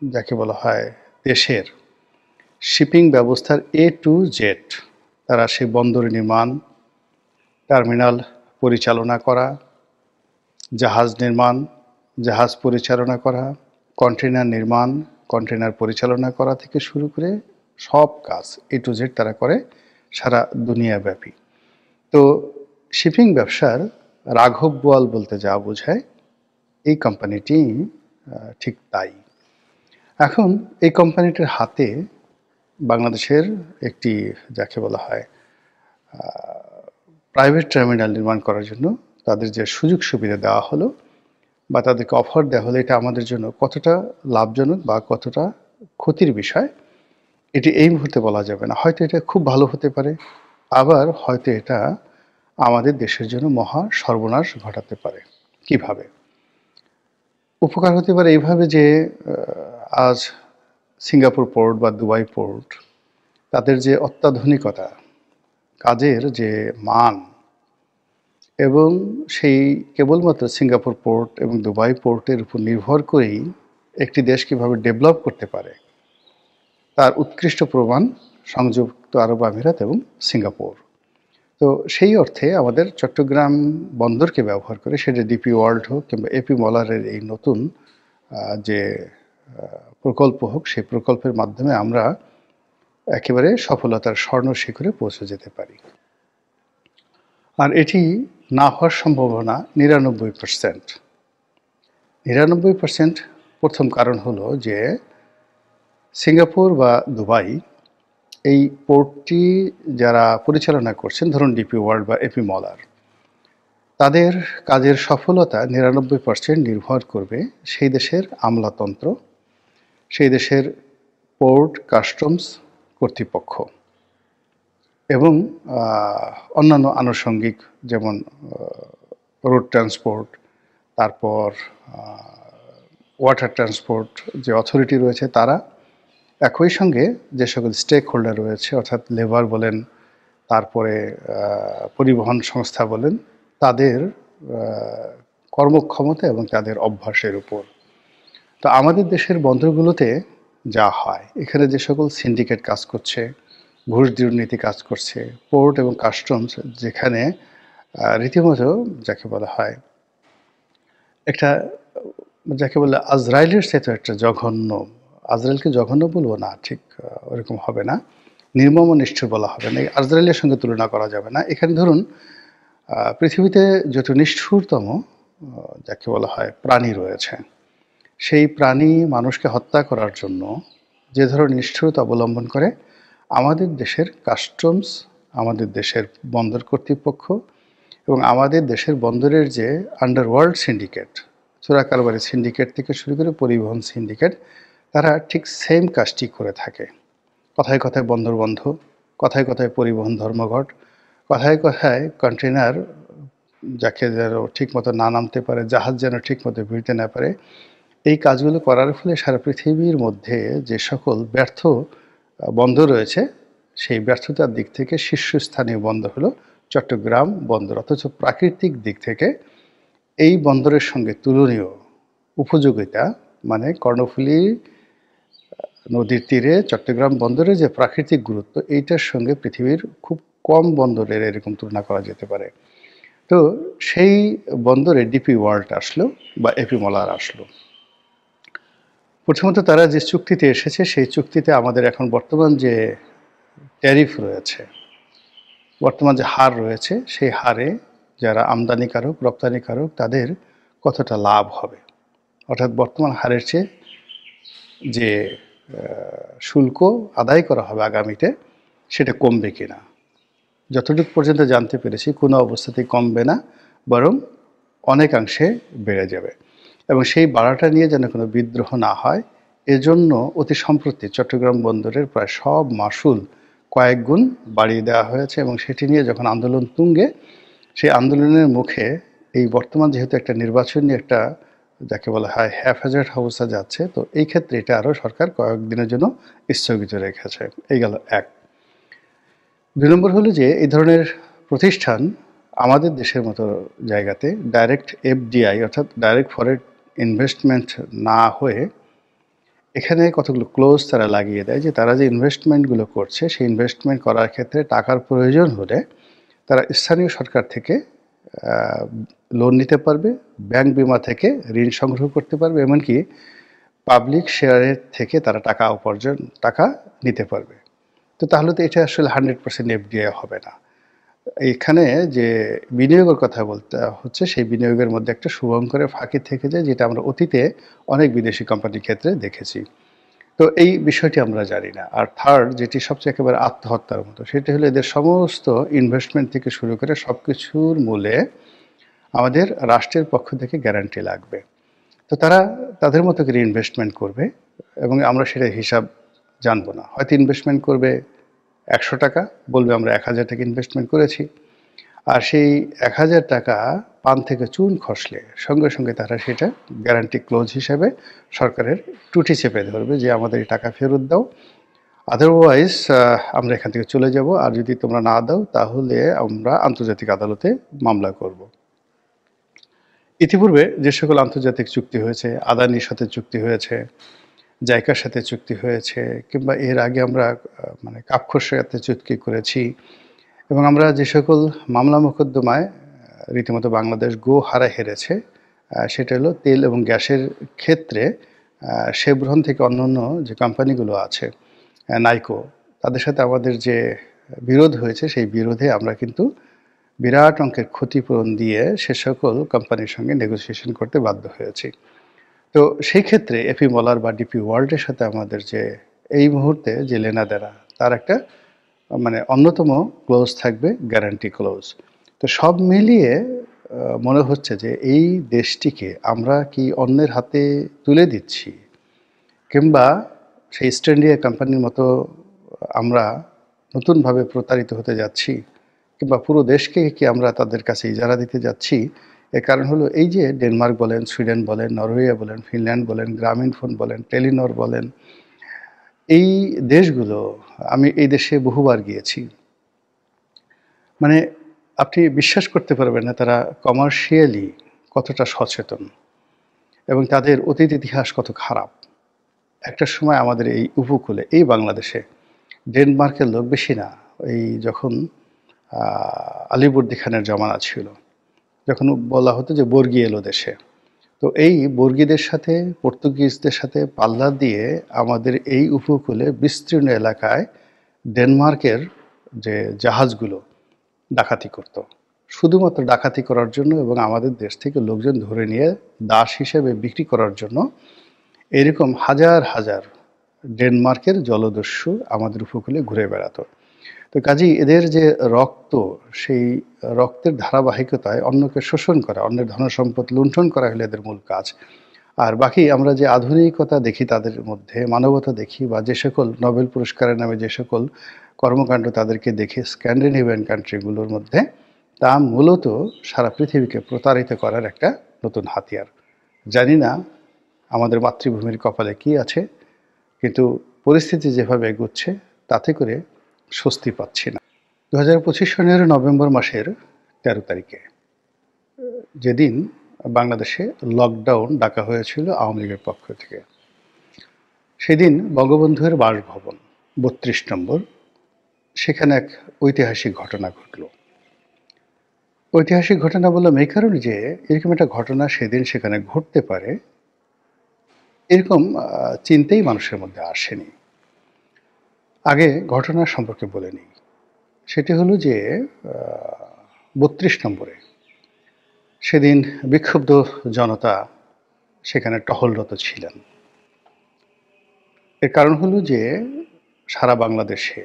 যাকে বলা হয় দেশের শিপিং ব্যবস্থার A to Z, তারা সেই বন্দর নির্মাণ, টার্মিনাল পরিচালনা করা, জাহাজ নির্মাণ, জাহাজ পরিচালনা করা, কন্টেনার নির্মাণ, কন্টেনার পরিচালনা করা থেকে শুরু করে সব কাজ A to Z তারা করে সারা দুনিয়াব্যাপী। তো শিপিং ব্যবসার রাঘব বোয়াল বলতে যা বোঝায়, এই কোম্পানিটি ঠিক তাই। এখন এই কোম্পানিটির হাতে বাংলাদেশের একটি যাকে বলা হয় প্রাইভেট টার্মিনাল নির্মাণ করার জন্য তাদের যে সুযোগ সুবিধা দেওয়া হলো বা তাদেরকে অফার দেওয়া হলো, এটা আমাদের জন্য কতটা লাভজনক বা কতটা ক্ষতির বিষয় এটি এই মুহূর্তে বলা যাবে না। হয়তো এটা খুব ভালো হতে পারে, আবার হয়তো এটা আমাদের দেশের জন্য মহা সর্বনাশ ঘটাতে পারে। কিভাবে উপকার হতে পারে? এইভাবে যে আজ সিঙ্গাপুর পোর্ট বা দুবাই পোর্ট, তাদের যে অত্যাধুনিকতা, কাজের যে মান, এবং সেই কেবলমাত্র সিঙ্গাপুর পোর্ট এবং দুবাই পোর্টের উপর নির্ভর করেই একটি দেশ কীভাবে ডেভেলপ করতে পারে তার উৎকৃষ্ট প্রমাণ সংযুক্ত আরব আমিরাত এবং সিঙ্গাপুর। তো সেই অর্থে আমাদের চট্টগ্রাম বন্দরকে ব্যবহার করে, সেটা ডিপি ওয়ার্ল্ড হোক কিংবা এপি মলারের এই নতুন যে প্রকল্প হোক, সেই প্রকল্পের মাধ্যমে আমরা একেবারে সফলতার স্বর্ণ শিখরে পৌঁছে যেতে পারি। আর এটি না হওয়ার সম্ভাবনা 99%। 99% প্রথম কারণ হলো যে সিঙ্গাপুর বা দুবাই এই পোর্টটি যারা পরিচালনা করছেন, ধরুন ডিপি ওয়ার্ল্ড বা এপি মলার, তাদের কাজের সফলতা 99% নির্ভর করবে সেই দেশের আমলাতন্ত্র, সেই দেশের পোর্ট কাস্টমস কর্তৃপক্ষ এবং অন্যান্য আনুষঙ্গিক, যেমন রোড ট্রান্সপোর্ট, তারপর ওয়াটার ট্রান্সপোর্ট যে অথরিটি রয়েছে তারা, একই সঙ্গে যে সকল স্টেক হোল্ডার রয়েছে, অর্থাৎ লেবার বলেন, তারপরে পরিবহন সংস্থা বলেন, তাদের কর্মক্ষমতা এবং তাদের অভ্যাসের উপর। তো তো আমাদের দেশের বন্দরগুলোতে যা হয়, এখানে যে সকল সিন্ডিকেট কাজ করছে, ঘুষ দুর্নীতি কাজ করছে, পোর্ট এবং কাস্টমস যেখানে রীতিমতো যাকে বলা হয় একটা, যাকে বলে আজরাইলের সাথে একটা জঘন্য, আজরাইলকে জঘন্য বলবো না, ঠিক ওরকম হবে না, নির্মম ও নিষ্ঠুর বলা হবে না, আজরাইলের সঙ্গে তুলনা করা যাবে না। এখানে ধরুন পৃথিবীতে যত নিষ্ঠুরতম যাকে বলা হয় প্রাণী রয়েছে, সেই প্রাণী মানুষকে হত্যা করার জন্য যে ধরনের নিষ্ঠুরতা অবলম্বন করে আমাদের দেশের কাস্টমস, আমাদের দেশের বন্দর কর্তৃপক্ষ এবং আমাদের দেশের বন্দরের যে আন্ডারওয়ার্ল্ড সিন্ডিকেট, চোরা কারবারি সিন্ডিকেট থেকে শুরু করে পরিবহন সিন্ডিকেট, তারা ঠিক সেম কাজটি করে থাকে। কথায় কথায় বন্দর বন্ধ, কথায় কথায় পরিবহন ধর্মঘট, কথায় কথায় কন্টেনার যাকে যেন ঠিকমতো না নামতে পারে, জাহাজ যেন ঠিকমতো ভিড়তে না পারে। এই কাজগুলো করার ফলে সারা পৃথিবীর মধ্যে যে সকল ব্যর্থ বন্দর রয়েছে, সেই ব্যর্থতার দিক থেকে শীর্ষস্থানীয় বন্দর হলো চট্টগ্রাম বন্দর। অথচ প্রাকৃতিক দিক থেকে এই বন্দরের সঙ্গে তুলনীয় উপযোগিতা, মানে কর্ণফুলী নদীর তীরে চট্টগ্রাম বন্দরের যে প্রাকৃতিক গুরুত্ব, এইটার সঙ্গে পৃথিবীর খুব কম বন্দরের এরকম তুলনা করা যেতে পারে। তো সেই বন্দরে ডিপি ওয়ার্ল্ড আসলো বা এপি মলার আসলো। প্রথমত তারা যে চুক্তিতে এসেছে, সেই চুক্তিতে আমাদের এখন বর্তমান যে ট্যারিফ রয়েছে, বর্তমান যে হার রয়েছে, সেই হারে যারা আমদানিকারক রপ্তানিকারক তাদের কতটা লাভ হবে, অর্থাৎ বর্তমান হারের চেয়ে যে শুল্ক আদায় করা হবে আগামীতে, সেটা কমবে কিনা। যতটুকু পর্যন্ত জানতে পেরেছি কোনো অবস্থাতেই কমবে না, বরং অনেকাংশে বেড়ে যাবে। এবং সেই বাড়াটা নিয়ে যেন কোনো বিদ্রোহ না হয়, এজন্য অতি সম্প্রতি চট্টগ্রাম বন্দরের প্রায় সব মাশুল কয়েক গুণ বাড়িয়ে দেওয়া হয়েছে। এবং সেটি নিয়ে যখন আন্দোলন তুঙ্গে, সেই আন্দোলনের মুখে এই বর্তমান যেহেতু একটা নির্বাচনী একটা যাকে বলা হয় হ্যাফাজার্ড অবস্থা যাচ্ছে, তো এই ক্ষেত্রে এটা আরও সরকার কয়েকদিনের জন্য স্থগিত রেখেছে। এই গেল এক। ২ নম্বর হলো যে এই ধরনের প্রতিষ্ঠান আমাদের দেশের মতো জায়গাতে ডাইরেক্ট এফডিআই অর্থাৎ ডাইরেক্ট ফরেন ইনভেস্টমেন্ট না হয়ে এখানে কতগুলো ক্লোজ তারা লাগিয়ে দেয় যে তারা যে ইনভেস্টমেন্টগুলো করছে, সেই ইনভেস্টমেন্ট করার ক্ষেত্রে টাকার প্রয়োজন হলে তারা স্থানীয় সরকার থেকে লোন নিতে পারবে, ব্যাংক বিমা থেকে ঋণ সংগ্রহ করতে পারবে, এমনকি পাবলিক শেয়ারের থেকে তারা টাকা নিতে পারবে। তো তাহলে তো এটা আসলে 100% এফডিআই হবে না। এখানে যে বিনিয়োগের কথা বলতে হচ্ছে, সেই বিনিয়োগের মধ্যে একটা শুভঙ্করের ফাঁকি থেকে যায়, যেটা আমরা অতীতে অনেক বিদেশি কোম্পানির ক্ষেত্রে দেখেছি। তো এই বিষয়টি আমরা জানি না। আর থার্ড, যেটি সবচেয়ে একেবারে আত্মহত্যার মতো, সেটি হলো এদের সমস্ত ইনভেস্টমেন্ট থেকে শুরু করে সব কিছুর মূলে আমাদের রাষ্ট্রের পক্ষ থেকে গ্যারান্টি লাগবে। তো তারা তাদের মতো করে ইনভেস্টমেন্ট করবে এবং আমরা সেটা হিসাব জানবো না। হয়তো ইনভেস্টমেন্ট করবে ১০০ টাকা, বলবে আমরা ১,০০০ টাকা ইনভেস্টমেন্ট করেছি। আর সেই ১,০০০ টাকা পান থেকে চুন খসলে সঙ্গে সঙ্গে তারা সেটা গ্যারান্টি ক্লোজ হিসেবে সরকারের টুটি চেপে ধরবে যে আমাদের এই টাকা ফেরত দাও, আদারওয়াইজ আমরা এখান থেকে চলে যাব, আর যদি তোমরা না দাও তাহলে আমরা আন্তর্জাতিক আদালতে মামলা করব। ইতিপূর্বে যে সকল আন্তর্জাতিক চুক্তি হয়েছে, আদানির সাথে চুক্তি হয়েছে, জাইকার সাথে চুক্তি হয়েছে, কিংবা এর আগে আমরা মানে কাপখোর সাথে চুক্তি করেছি, এবং আমরা যে সকল মামলা মোকদ্দমায় রীতিমতো বাংলাদেশ হারা হেরেছে, সেটা হলো তেল এবং গ্যাসের ক্ষেত্রে শেভরন থেকে অন্যান্য যে কোম্পানিগুলো আছে, নাইকো, তাদের সাথে আমাদের যে বিরোধ হয়েছে, সেই বিরোধে আমরা কিন্তু বিরাট অঙ্কের ক্ষতিপূরণ দিয়ে সে সকল কোম্পানির সঙ্গে নেগোসিয়েশন করতে বাধ্য হয়েছি। তো সেই ক্ষেত্রে এপি মলার বা ডিপি ওয়ার্ল্ডের সাথে আমাদের যে এই মুহূর্তে যে লেনাদেনা, তার একটা মানে অন্যতম ক্লোজ থাকবে গ্যারান্টি ক্লোজ। তো সব মিলিয়ে মনে হচ্ছে যে এই দেশটিকে আমরা কি অন্যের হাতে তুলে দিচ্ছি, কিংবা সেই ইস্ট ইন্ডিয়া কোম্পানির মতো আমরা নতুনভাবে প্রতারিত হতে যাচ্ছি, কিংবা পুরো দেশকে কি আমরা তাদের কাছে ইজারা দিতে যাচ্ছি। এর কারণ হলো এই যে ডেনমার্ক বলেন, সুইডেন বলেন, নরওয়ে বলেন, ফিনল্যান্ড বলেন, গ্রামীণ ফোন বলেন, টেলিনর বলেন, এই দেশগুলো, আমি এই দেশে বহুবার গিয়েছি, মানে আপনি বিশ্বাস করতে পারবেন না তারা কমার্শিয়ালি কতটা সচেতন। এবং তাদের অতীত ইতিহাস কত খারাপ। একটা সময় আমাদের এই উপকূলে, এই বাংলাদেশে ডেনমার্কের লোক বেশি না, এই যখন আলীবর্দী খানের জমানা ছিল, যখন বলা হতো যে বর্গী এলো দেশে, তো এই বর্গীদের সাথে পর্তুগিজদের সাথে পাল্লা দিয়ে আমাদের এই উপকূলে বিস্তীর্ণ এলাকায় ডেনমার্কের যে জাহাজগুলো ডাকাতি করত, শুধুমাত্র ডাকাতি করার জন্য এবং আমাদের দেশ থেকে লোকজন ধরে নিয়ে দাস হিসেবে বিক্রি করার জন্য এরকম হাজার হাজার ডেনমার্কের জলদস্যু আমাদের উপকূলে ঘুরে বেড়াতো। তো কাজেই এদের যে রক্ত, সেই রক্তের ধারাবাহিকতায় অন্যকে শোষণ করা, অন্যের ধনসম্পদ লুণ্ঠন করা হলো এদের মূল কাজ। আর বাকি আমরা যে আধুনিকতা দেখি তাদের মধ্যে, মানবতা দেখি, বা যে সকল নোবেল পুরস্কারের নামে যে সকল কর্মকাণ্ড তাদেরকে দেখি স্ক্যান্ডিনেভিয়ান কান্ট্রিগুলোর মধ্যে, তা মূলত সারা পৃথিবীকে প্রতারিত করার একটা নতুন হাতিয়ার। জানি না আমাদের মাতৃভূমির কপালে কি আছে, কিন্তু পরিস্থিতি যেভাবে এগোচ্ছে তাতে করে স্বস্তি পাচ্ছি না। 2025 সনের নভেম্বর মাসের 13 তারিখে, যেদিন বাংলাদেশে লকডাউন ডাকা হয়েছিল আওয়ামী লীগের পক্ষ থেকে, সেদিন বঙ্গবন্ধুর বাসভবন 32 নম্বর, সেখানে এক ঐতিহাসিক ঘটনা ঘটল। ঐতিহাসিক ঘটনা বললাম এই কারণে যে এরকম একটা ঘটনা সেদিন সেখানে ঘটতে পারে এরকম চিন্তাই মানুষের মধ্যে আসেনি। আগে ঘটনা সম্পর্কে বলে নিই। সেটি হলো যে 32 নম্বরে সেদিন বিক্ষুব্ধ জনতা সেখানে টহলরত ছিলেন। এর কারণ হলো যে সারা বাংলাদেশে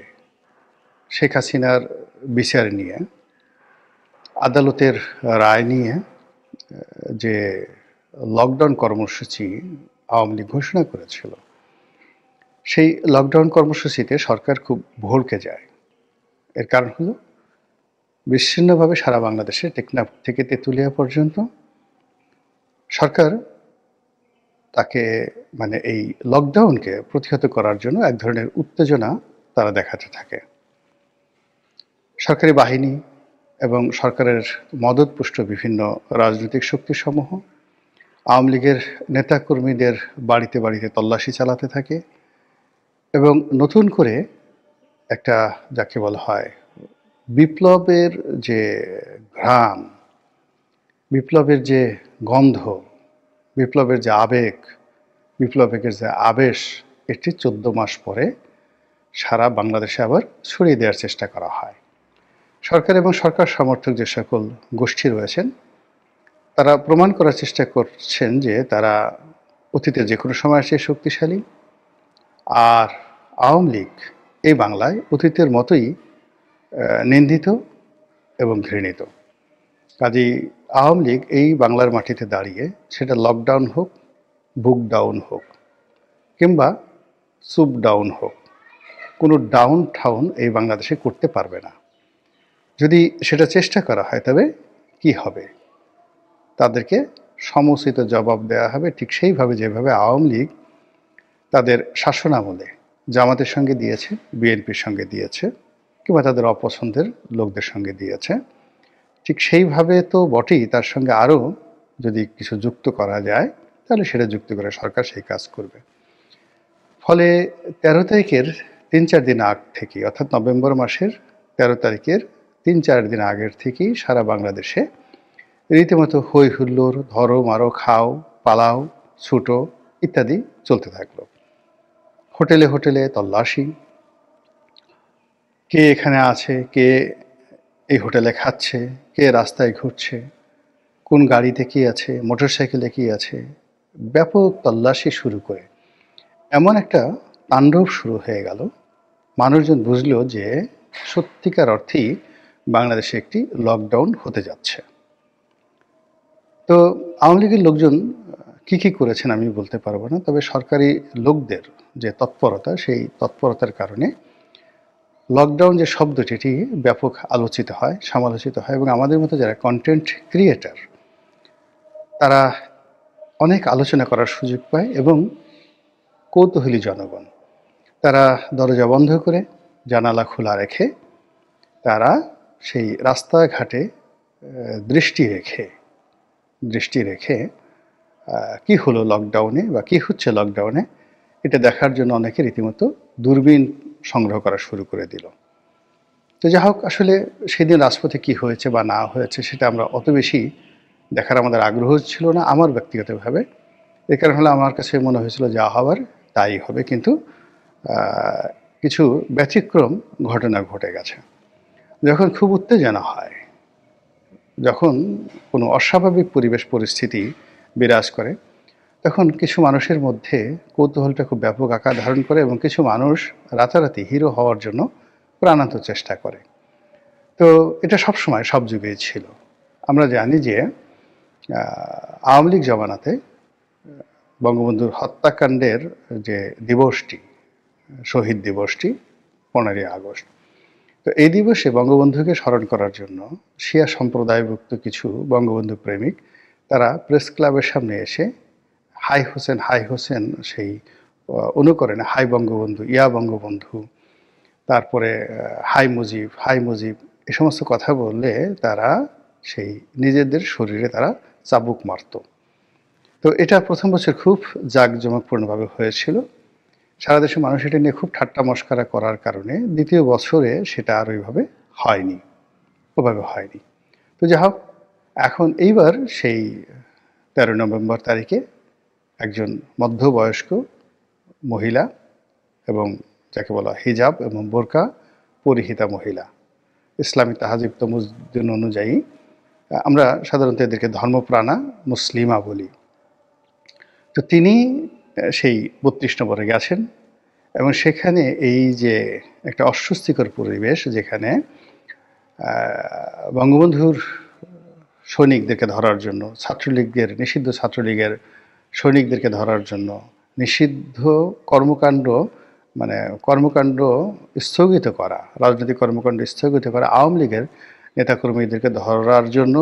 শেখ হাসিনার বিচার নিয়ে, আদালতের রায় নিয়ে যে লকডাউন কর্মসূচি আওয়ামী লীগ ঘোষণা করেছিল, সেই লকডাউন কর্মসূচিতে সরকার খুব ভড়কে যায়। এর কারণ হলো বিচ্ছিন্নভাবে সারা বাংলাদেশে টেকনাফ থেকে তেঁতুলিয়া পর্যন্ত সরকার তাকে মানে এই লকডাউনকে প্রতিহত করার জন্য এক ধরনের উত্তেজনা তারা দেখাতে থাকে। সরকারি বাহিনী এবং সরকারের মদতপুষ্ট বিভিন্ন রাজনৈতিক শক্তিসমূহ আওয়ামী লীগের নেতাকর্মীদের বাড়িতে বাড়িতে তল্লাশি চালাতে থাকে এবং নতুন করে একটা, যাকে বলা হয় বিপ্লবের যে ঘ্রাণ, বিপ্লবের যে গন্ধ, বিপ্লবের যে আবেগ, বিপ্লবের যে আবেশ, এটি 14 মাস পরে সারা বাংলাদেশে আবার ছড়িয়ে দেওয়ার চেষ্টা করা হয়। সরকার এবং সরকার সমর্থক যে সকল গোষ্ঠী রয়েছেন তারা প্রমাণ করার চেষ্টা করছেন যে তারা অতীতে যে কোনো সময় চেয়ে শক্তিশালী, আর আওয়ামী লীগ এই বাংলায় অতীতের মতোই নিন্দিত এবং ঘৃণিত। কাজেই আওয়ামী লীগ এই বাংলার মাটিতে দাঁড়িয়ে, সেটা লকডাউন হোক, বুক ডাউন হোক, কিংবা সুপ ডাউন হোক, কোনো ডাউন ঠাউন এই বাংলাদেশে করতে পারবে না। যদি সেটা চেষ্টা করা হয় তবে কি হবে, তাদেরকে সমুচিত জবাব দেওয়া হবে, ঠিক সেইভাবে যেভাবে আওয়ামী লীগ তাদের শাসনামলে জামাতের সঙ্গে দিয়েছে, বিএনপির সঙ্গে দিয়েছে, কিংবা তাদের অপছন্দের লোকদের সঙ্গে দিয়েছে, ঠিক সেইভাবে তো বটেই, তার সঙ্গে আরও যদি কিছু যুক্ত করা যায় তাহলে সেটা যুক্ত করে সরকার সেই কাজ করবে। ফলে 13 তারিখের 3-4 দিন আগ থেকে, অর্থাৎ নভেম্বর মাসের 13 তারিখের 3-4 দিন আগের থেকেই সারা বাংলাদেশে রীতিমতো হই হুল্লোড়, ধরো মারো খাও পালাও ছুটো ইত্যাদি চলতে থাকলো। হোটেলে হোটেলে তল্লাশি, কে এখানে আছে, কে এই হোটেলে খাচ্ছে, কে রাস্তায় ঘুরছে, কোন গাড়িতে কি আছে, মোটরসাইকেলে কি আছে, ব্যাপক তল্লাশি শুরু করে এমন একটা তাণ্ডব শুরু হয়ে গেল, মানুষজন বুঝলো যে সত্যিকার অর্থেই বাংলাদেশে একটি লকডাউন হতে যাচ্ছে। তো আওয়ামী লীগের লোকজন কি কি করেছেন আমি বলতে পারবো না, তবে সরকারি লোকদের যে তৎপরতা, সেই তৎপরতার কারণে লকডাউন যে শব্দটি এটি ব্যাপক আলোচিত হয়, সমালোচিত হয়, এবং আমাদের মতো যারা কন্টেন্ট ক্রিয়েটার তারা অনেক আলোচনা করার সুযোগ পায়, এবং কৌতূহলী জনগণ তারা দরজা বন্ধ করে জানালা খোলা রেখে তারা সেই রাস্তাঘাটে দৃষ্টি রেখে কি হলো লকডাউনে বা কি হচ্ছে লকডাউনে, এটা দেখার জন্য অনেকে রীতিমতো দূরবীন সংগ্রহ করা শুরু করে দিল। তো যা হোক, আসলে সেদিন রাজপথে কি হয়েছে বা না হয়েছে সেটা আমরা অত বেশি দেখার আমাদের আগ্রহ ছিল না আমার ব্যক্তিগতভাবে। এর কারণ হলো আমার কাছে মনে হয়েছিল যা হবার তাই হবে, কিন্তু কিছু ব্যতিক্রম ঘটনা ঘটে গেছে। যখন খুব উত্তেজনা হয়, যখন কোনো অস্বাভাবিক পরিবেশ পরিস্থিতি বিরাজ করে, তখন কিছু মানুষের মধ্যে কৌতূহলটা খুব ব্যাপক আকার ধারণ করে এবং কিছু মানুষ রাতারাতি হিরো হওয়ার জন্য প্রাণান্ত চেষ্টা করে। তো এটা সবসময় সব যুগেই ছিল। আমরা জানি যে আওয়ামী লীগ জমানাতে বঙ্গবন্ধুর হত্যাকাণ্ডের যে দিবসটি, শহীদ দিবসটি 15ই আগস্ট, তো এই দিবসে বঙ্গবন্ধুকে স্মরণ করার জন্য শিয়া সম্প্রদায়ভুক্ত কিছু বঙ্গবন্ধু প্রেমিক তারা প্রেস ক্লাবের সামনে এসে হাই হোসেন হাই হোসেন সেই অনুকরণে হাই বঙ্গবন্ধু, ইয়া বঙ্গবন্ধু, তারপরে হাই মুজিব এ সমস্ত কথা বললে তারা সেই নিজেদের শরীরে তারা চাবুক মারত। তো এটা প্রথম বছর খুব জাঁকজমকপূর্ণভাবে হয়েছিল, সারা দেশের মানুষ এটা নিয়ে খুব ঠাট্টা মশকরা করার কারণে দ্বিতীয় বছরে সেটা আর ওইভাবে হয়নি। তো যা হোক, এখন এইবার সেই 13 নভেম্বর তারিখে একজন মধ্যবয়স্ক মহিলা এবং যাকে বলা হিজাব এবং বোরকা পরিহিতা মহিলা, ইসলামী তাহাজিব তমুদ্দিন অনুযায়ী আমরা সাধারণত এদেরকে ধর্মপ্রাণা মুসলিমা বলি। তো তিনি সেই 32 নম্বরে গেছেন এবং সেখানে এই যে একটা অস্বস্তিকর পরিবেশ, যেখানে বঙ্গবন্ধুর সৈনিকদেরকে ধরার জন্য নিষিদ্ধ ছাত্রলীগের সৈনিকদেরকে ধরার জন্য নিষিদ্ধ কর্মকাণ্ড স্থগিত করা, রাজনৈতিক কর্মকাণ্ড স্থগিত করা আওয়ামী লীগের নেতাকর্মীদেরকে ধরার জন্য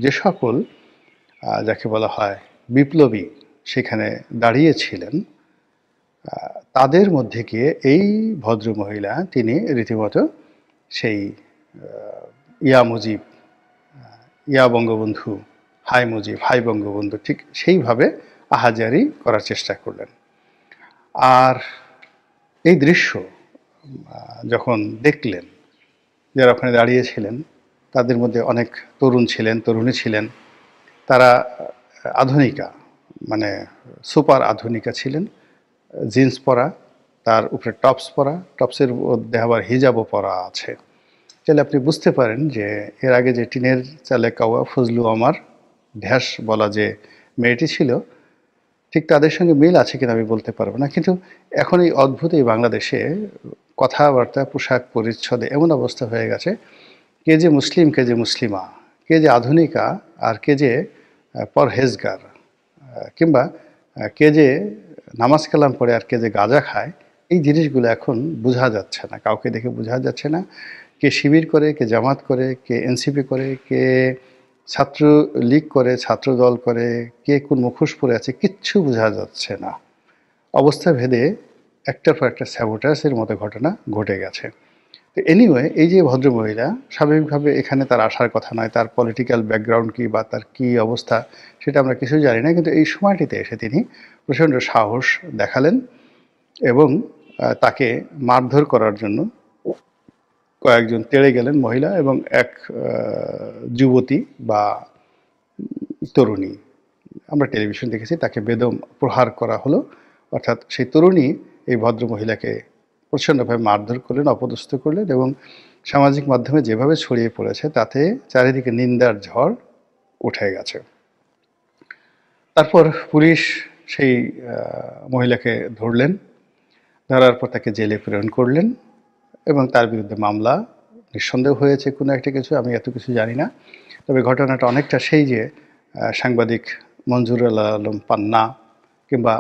যে সকল যাকে বলা হয় বিপ্লবী সেখানে দাঁড়িয়েছিলেন, তাদের মধ্যে গিয়ে এই ভদ্রমহিলা তিনি রীতিমতো সেই ইয়া মুজিব, ইয়া বঙ্গবন্ধু, হাই মুজিব, হাই বঙ্গবন্ধু ঠিক সেইভাবে আহাজারি করার চেষ্টা করলেন। আর এই দৃশ্য যখন দেখলেন, যারা ওখানে দাঁড়িয়েছিলেন তাদের মধ্যে অনেক তরুণ ছিলেন, তরুণী ছিলেন, তারা আধুনিকা সুপার আধুনিকা ছিলেন, জিন্স পরা, তার উপরে টপস পরা, টপসের মধ্যে আবার হিজাবও পরা আছে। তাহলে আপনি বুঝতে পারেন যে এর আগে যে টিনের চালে কাওয়া ফজলু আমার ঢ্যাস বলা যে মেয়েটি ছিল, ঠিক তাদের সঙ্গে মিল আছে কিনা আমি বলতে পারবো না। কিন্তু এখন এই অদ্ভুত এই বাংলাদেশে কথাবার্তা, পোশাক পরিচ্ছদে এমন অবস্থা হয়ে গেছে, কে যে মুসলিম, কে যে মুসলিমা, কে যে আধুনিকা আর কে যে পরহেজগার, কিংবা কে যে নামাজ কালাম পড়ে আর কে যে গাঁজা খায়, এই জিনিসগুলো এখন বোঝা যাচ্ছে না, কাউকে দেখে বোঝা যাচ্ছে না। কে শিবির করে, কে জামাত করে, কে এনসিপি করে, কে ছাত্র লীগ করে, ছাত্র দল করে, কে কোন মুখোশ পরে আছে, কিচ্ছু বোঝা যাচ্ছে না। অবস্থা ভেদে একটার পর একটা স্যাবোটাজের মতো ঘটনা ঘটে গেছে। তো এনিওয়ে, এই যে ভদ্রমহিলা, স্বাভাবিকভাবে এখানে তার আসার কথা নয়, তার পলিটিক্যাল ব্যাকগ্রাউন্ড কী বা তার কী অবস্থা সেটা আমরা কিছু জানি না, কিন্তু এই সময়টিতে এসে তিনি প্রচণ্ড সাহস দেখালেন এবং তাকে মারধর করার জন্য কয়েকজন তেড়ে গেলেন মহিলা এবং এক যুবতী বা তরুণী, আমরা টেলিভিশন দেখেছি, তাকে বেদম প্রহার করা হলো। অর্থাৎ সেই তরুণী এই ভদ্রমহিলাকে প্রচণ্ডভাবে মারধর করলেন, অপদস্থ করলেন এবং সামাজিক মাধ্যমে যেভাবে ছড়িয়ে পড়েছে তাতে চারিদিকে নিন্দার ঝড় উঠে গেছে। তারপর পুলিশ সেই মহিলাকে ধরলেন, ধরার পর তাকে জেলে প্রেরণ করলেন এবং তার বিরুদ্ধে মামলা নিঃসন্দেহ হয়েছে কোনো একটা কিছু, আমি এত কিছু জানি না। তবে ঘটনাটা অনেকটা সেই যে সাংবাদিক মঞ্জুরুল আলম পান্না কিংবা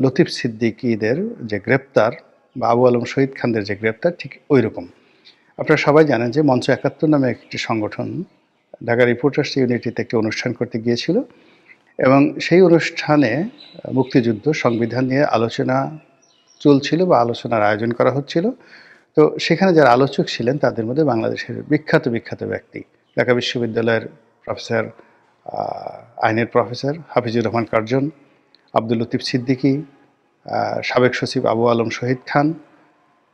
লতিফ সিদ্দিকীদের যে গ্রেপ্তার বা আবু আলম শহীদ খানদের যে গ্রেপ্তার, ঠিক ওই রকম। আপনারা সবাই জানেন যে মঞ্চ ৭১ নামে একটি সংগঠন ঢাকা রিপোর্টার্স ইউনিটিতে একটি অনুষ্ঠান করতে গিয়েছিল এবং সেই অনুষ্ঠানে মুক্তিযুদ্ধ সংবিধান নিয়ে আলোচনা চলছিল বা আলোচনার আয়োজন করা হচ্ছিল। তো সেখানে যারা আলোচক ছিলেন তাদের মধ্যে বাংলাদেশের বিখ্যাত ব্যক্তি, ঢাকা বিশ্ববিদ্যালয়ের প্রফেসর আইনের প্রফেসর হাফিজুর রহমান কার্জন, আব্দুল লতিফ সিদ্দিকী, সাবেক সচিব আবু আলম শহীদ খান,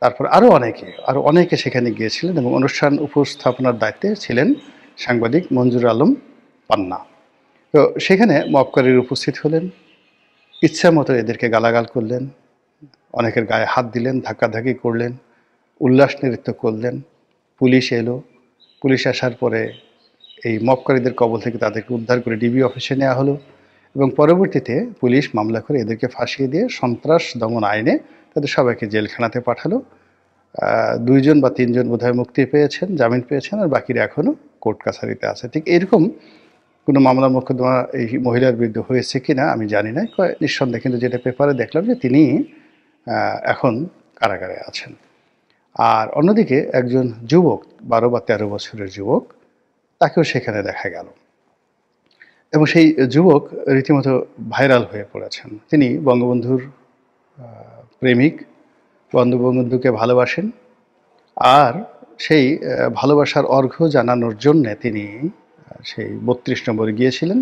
তারপর আরও অনেকে সেখানে গিয়েছিলেন এবং অনুষ্ঠান উপস্থাপনার দায়িত্বে ছিলেন সাংবাদিক মঞ্জুর আলম পান্না। তো সেখানে মক্কারির উপস্থিত হলেন, ইচ্ছা মতো এদেরকে গালাগাল করলেন, অনেকের গায়ে হাত দিলেন, ধাক্কাধাক্কি করলেন, উল্লাস নৃত্য করলেন। পুলিশ এলো, পুলিশ আসার পরে এই মপকারীদের কবল থেকে তাদেরকে উদ্ধার করে ডিবি অফিসে নেওয়া হলো এবং পরবর্তীতে পুলিশ মামলা করে এদেরকে ফাঁসিয়ে দিয়ে সন্ত্রাস দমন আইনে তাদের সবাইকে জেলখানাতে পাঠালো। 2জন বা 3জন বোধহয় মুক্তি পেয়েছেন, জামিন পেয়েছেন, আর বাকিরা এখনও কোর্ট কাছারিতে আছে। ঠিক এরকম কোনো মামলা মোকদ্দমা এই মহিলার বিরুদ্ধে হয়েছে কি না আমি জানি না, নিঃসন্দেহে কিন্তু যেটা পেপারে দেখলাম যে তিনি এখন কারাগারে আছেন। আর অন্যদিকে একজন যুবক, 12 বা 13 বছরের যুবক, তাকেও সেখানে দেখা গেল এবং সেই যুবক রীতিমতো ভাইরাল হয়ে পড়েছেন। তিনি বঙ্গবন্ধুর প্রেমিক, বঙ্গবন্ধুকে ভালোবাসেন, আর সেই ভালোবাসার অর্ঘ্য জানানোর জন্যে তিনি সেই 32 নম্বরে গিয়েছিলেন।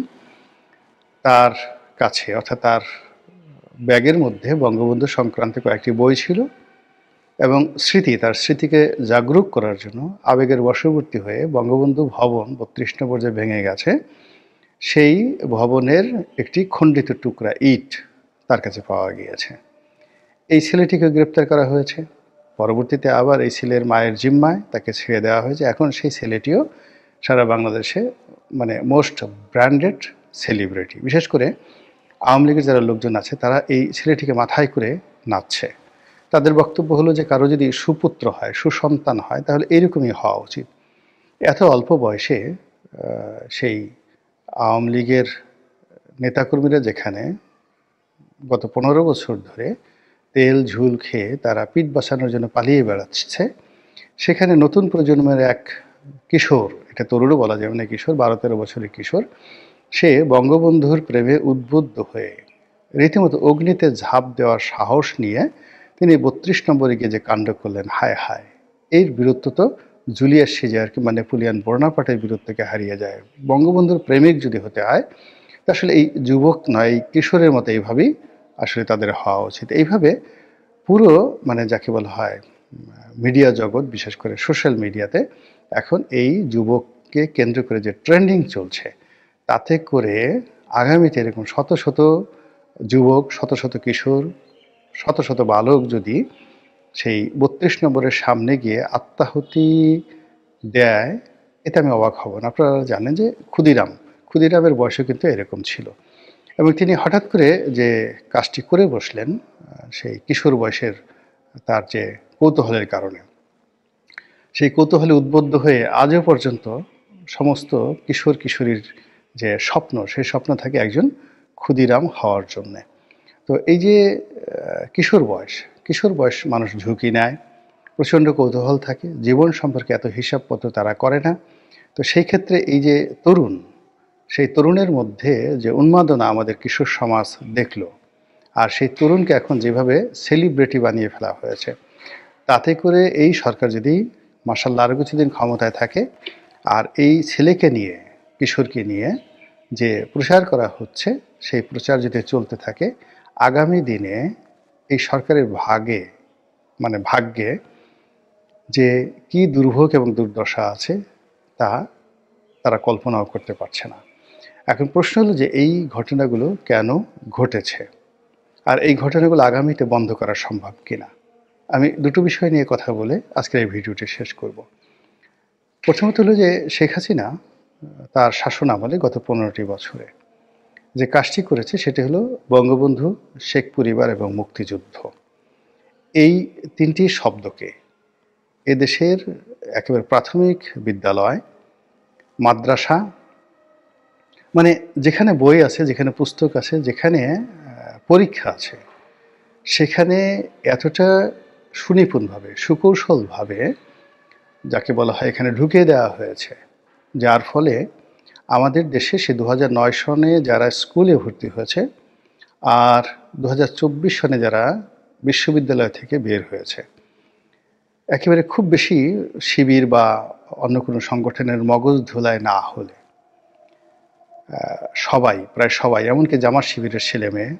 তার কাছে অর্থাৎ তার ব্যাগের মধ্যে বঙ্গবন্ধু সংক্রান্ত কয়েকটি বই ছিল এবং তার স্মৃতিকে জাগরুক করার জন্য আবেগের বশবর্তী হয়ে বঙ্গবন্ধু ভবন 32 নম্বর যে ভেঙে গেছে সেই ভবনের একটি খণ্ডিত টুকরা ইট তার কাছে পাওয়া গিয়েছে। এই ছেলেটিকে গ্রেপ্তার করা হয়েছে। পরবর্তীতে আবার এই ছেলের মায়ের জিম্মায় তাকে ছেড়ে দেওয়া হয়েছে। এখন সেই ছেলেটিও সারা বাংলাদেশে মানে মোস্ট ব্র্যান্ডেড সেলিব্রিটি। বিশেষ করে আওয়ামী লীগের যারা লোকজন আছে তারা এই ছেলেটিকে মাথায় করে নাচছে। তাদের বক্তব্য হলো যে কারো যদি সুপুত্র হয়, সুসন্তান হয়, তাহলে এরকমই হওয়া উচিত। এত অল্প বয়সে সেই আওয়ামী লীগের নেতাকর্মীরা যেখানে গত 15 বছর ধরে তেল ঝুল খেয়ে তারা পিঠ বাঁচানোর জন্য পালিয়ে বেড়াচ্ছে, সেখানে নতুন প্রজন্মের এক কিশোর, এটা তরুণও বলা যাবে না, কিশোর 12-13 বছরের কিশোর, সে বঙ্গবন্ধুর প্রেমে উদ্বুদ্ধ হয়ে রীতিমতো অগ্নিতে ঝাঁপ দেওয়ার সাহস নিয়ে তিনি 32 নম্বরে গিয়ে যে কাণ্ড করলেন, হায় হায়, এর বীরত্ব তো জুলিয়াস সিজার কিংবা নেপোলিয়ান বোনাপার্টের বীরত্বকে হারিয়ে যায়। বঙ্গবন্ধুর প্রেমিক যদি হতে হয় তা আসলে এই যুবক নয়, এই কিশোরের মতো এইভাবেই আসলে তাদের হওয়া উচিত। এইভাবে পুরো মানে যাকে বলা হয় মিডিয়া জগৎ, বিশেষ করে সোশ্যাল মিডিয়াতে এখন এই যুবককে কেন্দ্র করে যে ট্রেন্ডিং চলছে, তাতে করে আগামীতে এরকম শত শত যুবক, শত শত কিশোর, শত শত বালক যদি সেই 32 নম্বরের সামনে গিয়ে আত্মাহুতি দেয়, এতে আমি অবাক হব না। আপনারা জানেন যে ক্ষুদিরামের বয়সও কিন্তু এরকম ছিল এবং তিনি হঠাৎ করে যে কাজটি করে বসলেন সেই কিশোর বয়সের তার যে কৌতূহলের কারণে, সেই কৌতূহলে উদ্বুদ্ধ হয়ে আজও পর্যন্ত সমস্ত কিশোর কিশোরীর যে স্বপ্ন, সেই স্বপ্ন থাকে একজন ক্ষুদিরাম হওয়ার জন্যে। তো এই যে কিশোর বয়স মানুষ ঝুঁকি নেয়, প্রচণ্ড কৌতূহল থাকে, জীবন সম্পর্কে এত হিসাবপত্র তারা করে না। তো সেই ক্ষেত্রে এই যে সেই তরুণের মধ্যে যে উন্মাদনা আমাদের কিশোর সমাজ দেখলো, আর সেই তরুণকে এখন যেভাবে সেলিব্রিটি বানিয়ে ফেলা হয়েছে, তাতে করে এই সরকার যদি মাশাআল্লাহ আরও কিছুদিন ক্ষমতায় থাকে আর এই ছেলেকে নিয়ে, কিশোরকে নিয়ে যে প্রচার করা হচ্ছে, সেই প্রচার যদি চলতে থাকে, আগামী দিনে এই সরকারের ভাগ্যে যে কি দুর্ভোগ এবং দুর্দশা আছে তা তারা কল্পনাও করতে পারছে না। এখন প্রশ্ন হলো যে এই ঘটনাগুলো কেন ঘটেছে আর এই ঘটনাগুলো আগামীতে বন্ধ করা সম্ভব কিনা। আমি দুটো বিষয় নিয়ে কথা বলে আজকের এই ভিডিওটি শেষ করব। প্রথমত হলো যে শেখ হাসিনা তার শাসন আমলে গত 15টি বছরে যে কাজটি করেছে সেটি হলো বঙ্গবন্ধু, শেখ পরিবার এবং মুক্তিযুদ্ধ, এই তিনটি শব্দকে এদেশের একেবারে প্রাথমিক বিদ্যালয়, মাদ্রাসা, মানে যেখানে বই আছে, যেখানে পুস্তক আছে, যেখানে পরীক্ষা আছে, সেখানে এতটা সুনিপুণভাবে, সুকৌশলভাবে যাকে বলা হয় এখানে ঢুকিয়ে দেওয়া হয়েছে, যার ফলে আমাদের দেশে সে 2009 সনে যারা স্কুলে ভর্তি হয়েছে আর 2024 সনে যারা বিশ্ববিদ্যালয় থেকে বের হয়েছে, একেবারে খুব বেশি শিবির বা অন্য কোনো সংগঠনের মগজ ধুলায় না হলে সবাই, প্রায় সবাই, এমনকি জামাত শিবিরের ছেলেমেয়ে,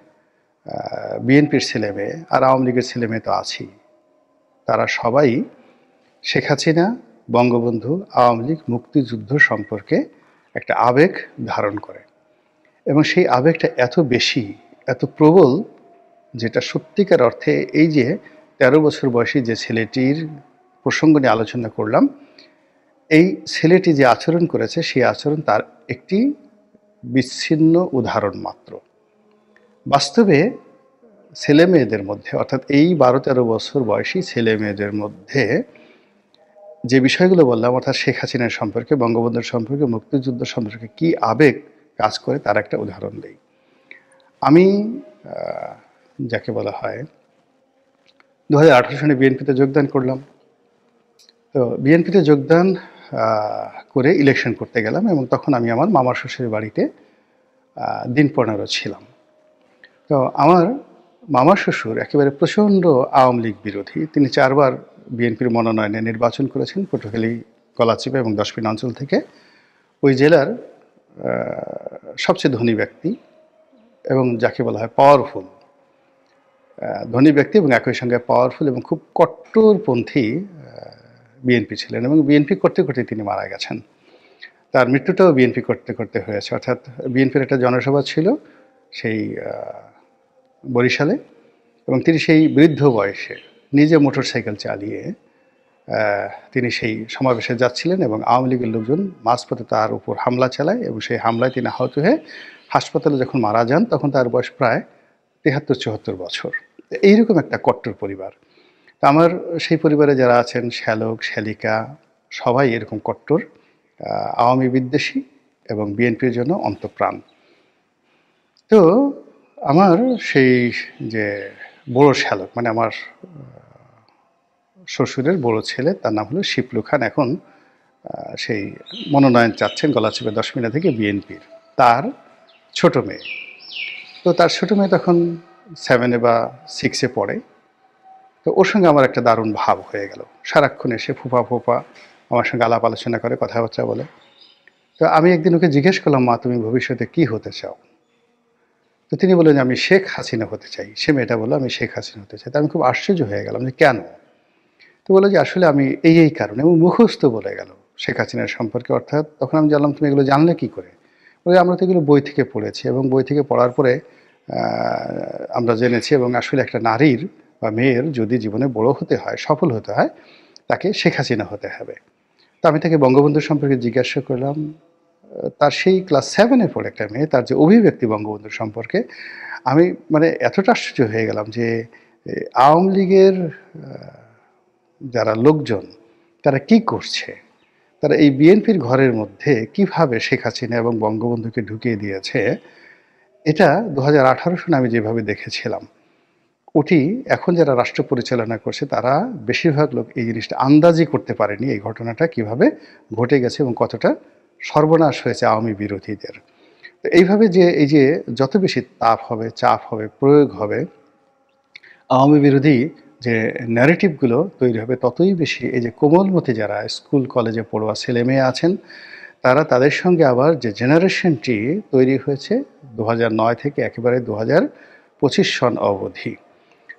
বিএনপির ছেলেমেয়ে আর আওয়ামী লীগের ছেলেমেয়ে তো আছেই, তারা সবাই শেখ হাসিনা, বঙ্গবন্ধু, আওয়ামী লীগ, মুক্তিযুদ্ধ সম্পর্কে একটা আবেগ ধারণ করে এবং সেই আবেগটা এত বেশি, এত প্রবল, যেটা সত্যিকার অর্থে এই যে ১৩ বছর বয়সী যে ছেলেটির প্রসঙ্গ নিয়ে আলোচনা করলাম, এই ছেলেটি যে আচরণ করেছে সেই আচরণ তার একটি বিচ্ছিন্ন উদাহরণ মাত্র। বাস্তবে ছেলে মেয়েদের মধ্যে, অর্থাৎ এই ১২-১৩ বছর বয়সী ছেলে মেয়েদের মধ্যে যে বিষয়গুলো বললাম, অর্থাৎ শেখ হাসিনার সম্পর্কে, বঙ্গবন্ধুর সম্পর্কে, মুক্তিযুদ্ধ সম্পর্কে কি আবেগ কাজ করে তার একটা উদাহরণ দেই। আমি যাকে বলা হয় ২০১৮ সালে বিএনপিতে যোগদান করলাম। তো বিএনপিতে যোগদান করে ইলেকশন করতে গেলাম এবং তখন আমি আমার মামার শ্বশুরের বাড়িতে দিন ১৫ ছিলাম। তো আমার মামার শ্বশুর একেবারে প্রচণ্ড আওয়ামী লীগ বিরোধী। তিনি ৪ বার বিএনপির মনোনয়নে নির্বাচন করেছেন পটুয়াখালী, গলাচিপা এবং দশপিন অঞ্চল থেকে। ওই জেলার সবচেয়ে ধনী ব্যক্তি এবং যাকে বলা হয় পাওয়ারফুল ধনী ব্যক্তি এবং একই সঙ্গে পাওয়ারফুল এবং খুব কট্টরপন্থী বিএনপি ছিলেন এবং বিএনপি করতে করতে তিনি মারা গেছেন। তার মৃত্যুটাও বিএনপি করতে করতে হয়েছে। অর্থাৎ বিএনপির একটা জনসভা ছিল সেই বরিশালে এবং তিনি সেই বৃদ্ধ বয়সে নিজে মোটরসাইকেল চালিয়ে তিনি সেই সমাবেশে যাচ্ছিলেন এবং আওয়ামী লীগের লোকজন মাঝপথে তার উপর হামলা চালায় এবং সেই হামলায় তিনি আহত হয়ে হাসপাতালে যখন মারা যান তখন তার বয়স প্রায় ৭৩-৭৪ বছর। এইরকম একটা কট্টর পরিবার। তা আমার সেই পরিবারে যারা আছেন, শ্যালক, শ্যালিকা, সবাই এরকম কট্টর আওয়ামী বিদ্বেষী এবং বিএনপির জন্য অন্তঃপ্রাণ। তো আমার সেই যে বড় শ্যালক, মানে আমার শ্বশুরের বড় ছেলে, তার নাম হলো শিপলু খান, এখন সেই মনোনয়ন চাচ্ছেন গলাচিপা দশমিনা থেকে বিএনপির। তার ছোট মেয়ে, তো তার ছোট মেয়ে তখন 7 বা 6 পড়ে। তো ওর সঙ্গে আমার একটা দারুণ ভাব হয়ে গেল। সারাক্ষণ এসে ফুপা ফুপা আমার সঙ্গে আলাপ আলোচনা করে, কথাবার্তা বলে। তো আমি একদিন ওকে জিজ্ঞেস করলাম, মা তুমি ভবিষ্যতে কি হতে চাও? তো তিনি বললেন আমি শেখ হাসিনা হতে চাই। সে মেয়েটা বললো আমি শেখ হাসিনা হতে চাই। তা আমি খুব আশ্চর্য হয়ে গেলাম যে কেন? তো বললো যে আসলে আমি এই কারণে, এবং মুখস্থ বলে গেল শেখ হাসিনার সম্পর্কে। অর্থাৎ তখন আমি জানলাম তুমি এগুলো জানলে কি করে? বলে আমরা তো এগুলো বই থেকে পড়েছি এবং বই থেকে পড়ার পরে আমরা জেনেছি এবং আসলে একটা নারীর বা মেয়ের যদি জীবনে বড় হতে হয়, সফল হতে হয়, তাকে শেখ হাসিনা হতে হবে। তো আমি তাকে বঙ্গবন্ধুর সম্পর্কে জিজ্ঞাসা করলাম। তার সেই ক্লাস 7 পড়ে একটা মেয়ে, তার যে অভিব্যক্তি বঙ্গবন্ধুর সম্পর্কে, আমি মানে এতটা আশ্চর্য হয়ে গেলাম যে আওয়ামী লীগের যারা লোকজন তারা কি করছে, তারা এই বিএনপির ঘরের মধ্যে কিভাবে শেখ হাসিনা এবং বঙ্গবন্ধুকে ঢুকিয়ে দিয়েছে। এটা ২০১৮ সনে আমি যেভাবে দেখেছিলাম, ওটি এখন যারা রাষ্ট্র পরিচালনা করছে তারা বেশিরভাগ লোক এই জিনিসটা আন্দাজই করতে পারেনি, এই ঘটনাটা কিভাবে ঘটে গেছে এবং কতটা সর্বনাশ হয়েছে আওয়ামী বিরোধীদের। তো এইভাবে যে এই যে যত বেশি তাপ হবে, চাপ হবে, প্রয়োগ হবে, আওয়ামী বিরোধী যে ন্যারেটিভগুলো তৈরি হবে, ততই বেশি এই যে কোমলমতি যারা স্কুল কলেজে পড়ুয়া ছেলে মেয়ে আছেন, তারা তাদের সঙ্গে আবার যে জেনারেশনটি তৈরি হয়েছে ২০০৯ থেকে একেবারে ২০২৫ সন অবধি,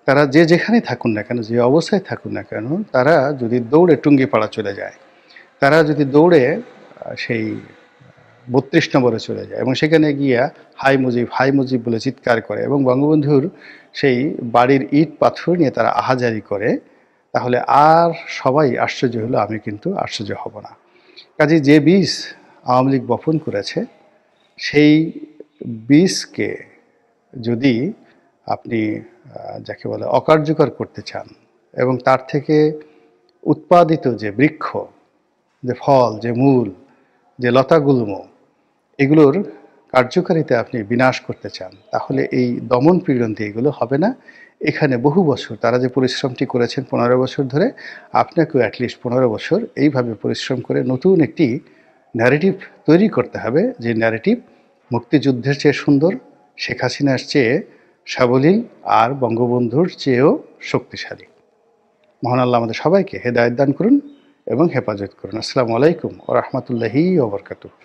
তারা যে যেখানেই থাকুন না কেন, যে অবস্থায় থাকুন না কেন, তারা যদি দৌড়ে টুঙ্গিপাড়া চলে যায়, তারা যদি দৌড়ে সেই ৩২ নম্বরে চলে যায় এবং সেখানে গিয়া হাই মুজিব হাই মুজিব বলে চিৎকার করে এবং বঙ্গবন্ধুর সেই বাড়ির ইট পাথর নিয়ে তারা আহাজারি করে, তাহলে আর সবাই আশ্চর্য হলো, আমি কিন্তু আশ্চর্য হব না। কাজে যে বীজ আওয়ামী লীগ বপন করেছে, সেই বীজকে যদি আপনি যাকে বলে অকার্যকর করতে চান এবং তার থেকে উৎপাদিত যে বৃক্ষ, যে ফল, যে মূল, যে লতাগুল্ম, এগুলোর কার্যকারিতা আপনি বিনাশ করতে চান, তাহলে এই দমন পীড়ন দিয়ে এগুলো হবে না। এখানে বহু বছর তারা যে পরিশ্রমটি করেছেন 15 বছর ধরে, আপনাকেও অ্যাটলিস্ট 15 বছর এইভাবে পরিশ্রম করে নতুন একটি ন্যারেটিভ তৈরি করতে হবে, যে ন্যারেটিভ মুক্তিযুদ্ধের চেয়ে সুন্দর, শেখ হাসিনার চেয়ে সাবলীল আর বঙ্গবন্ধুর চেয়েও শক্তিশালী। মহান আল্লাহ আমাদের সবাইকে হেদায়েত দান করুন এবং হেফাজত করুন। আসসালামু আলাইকুম ওয়া রাহমাতুল্লাহি ওয়া বারাকাতুহু।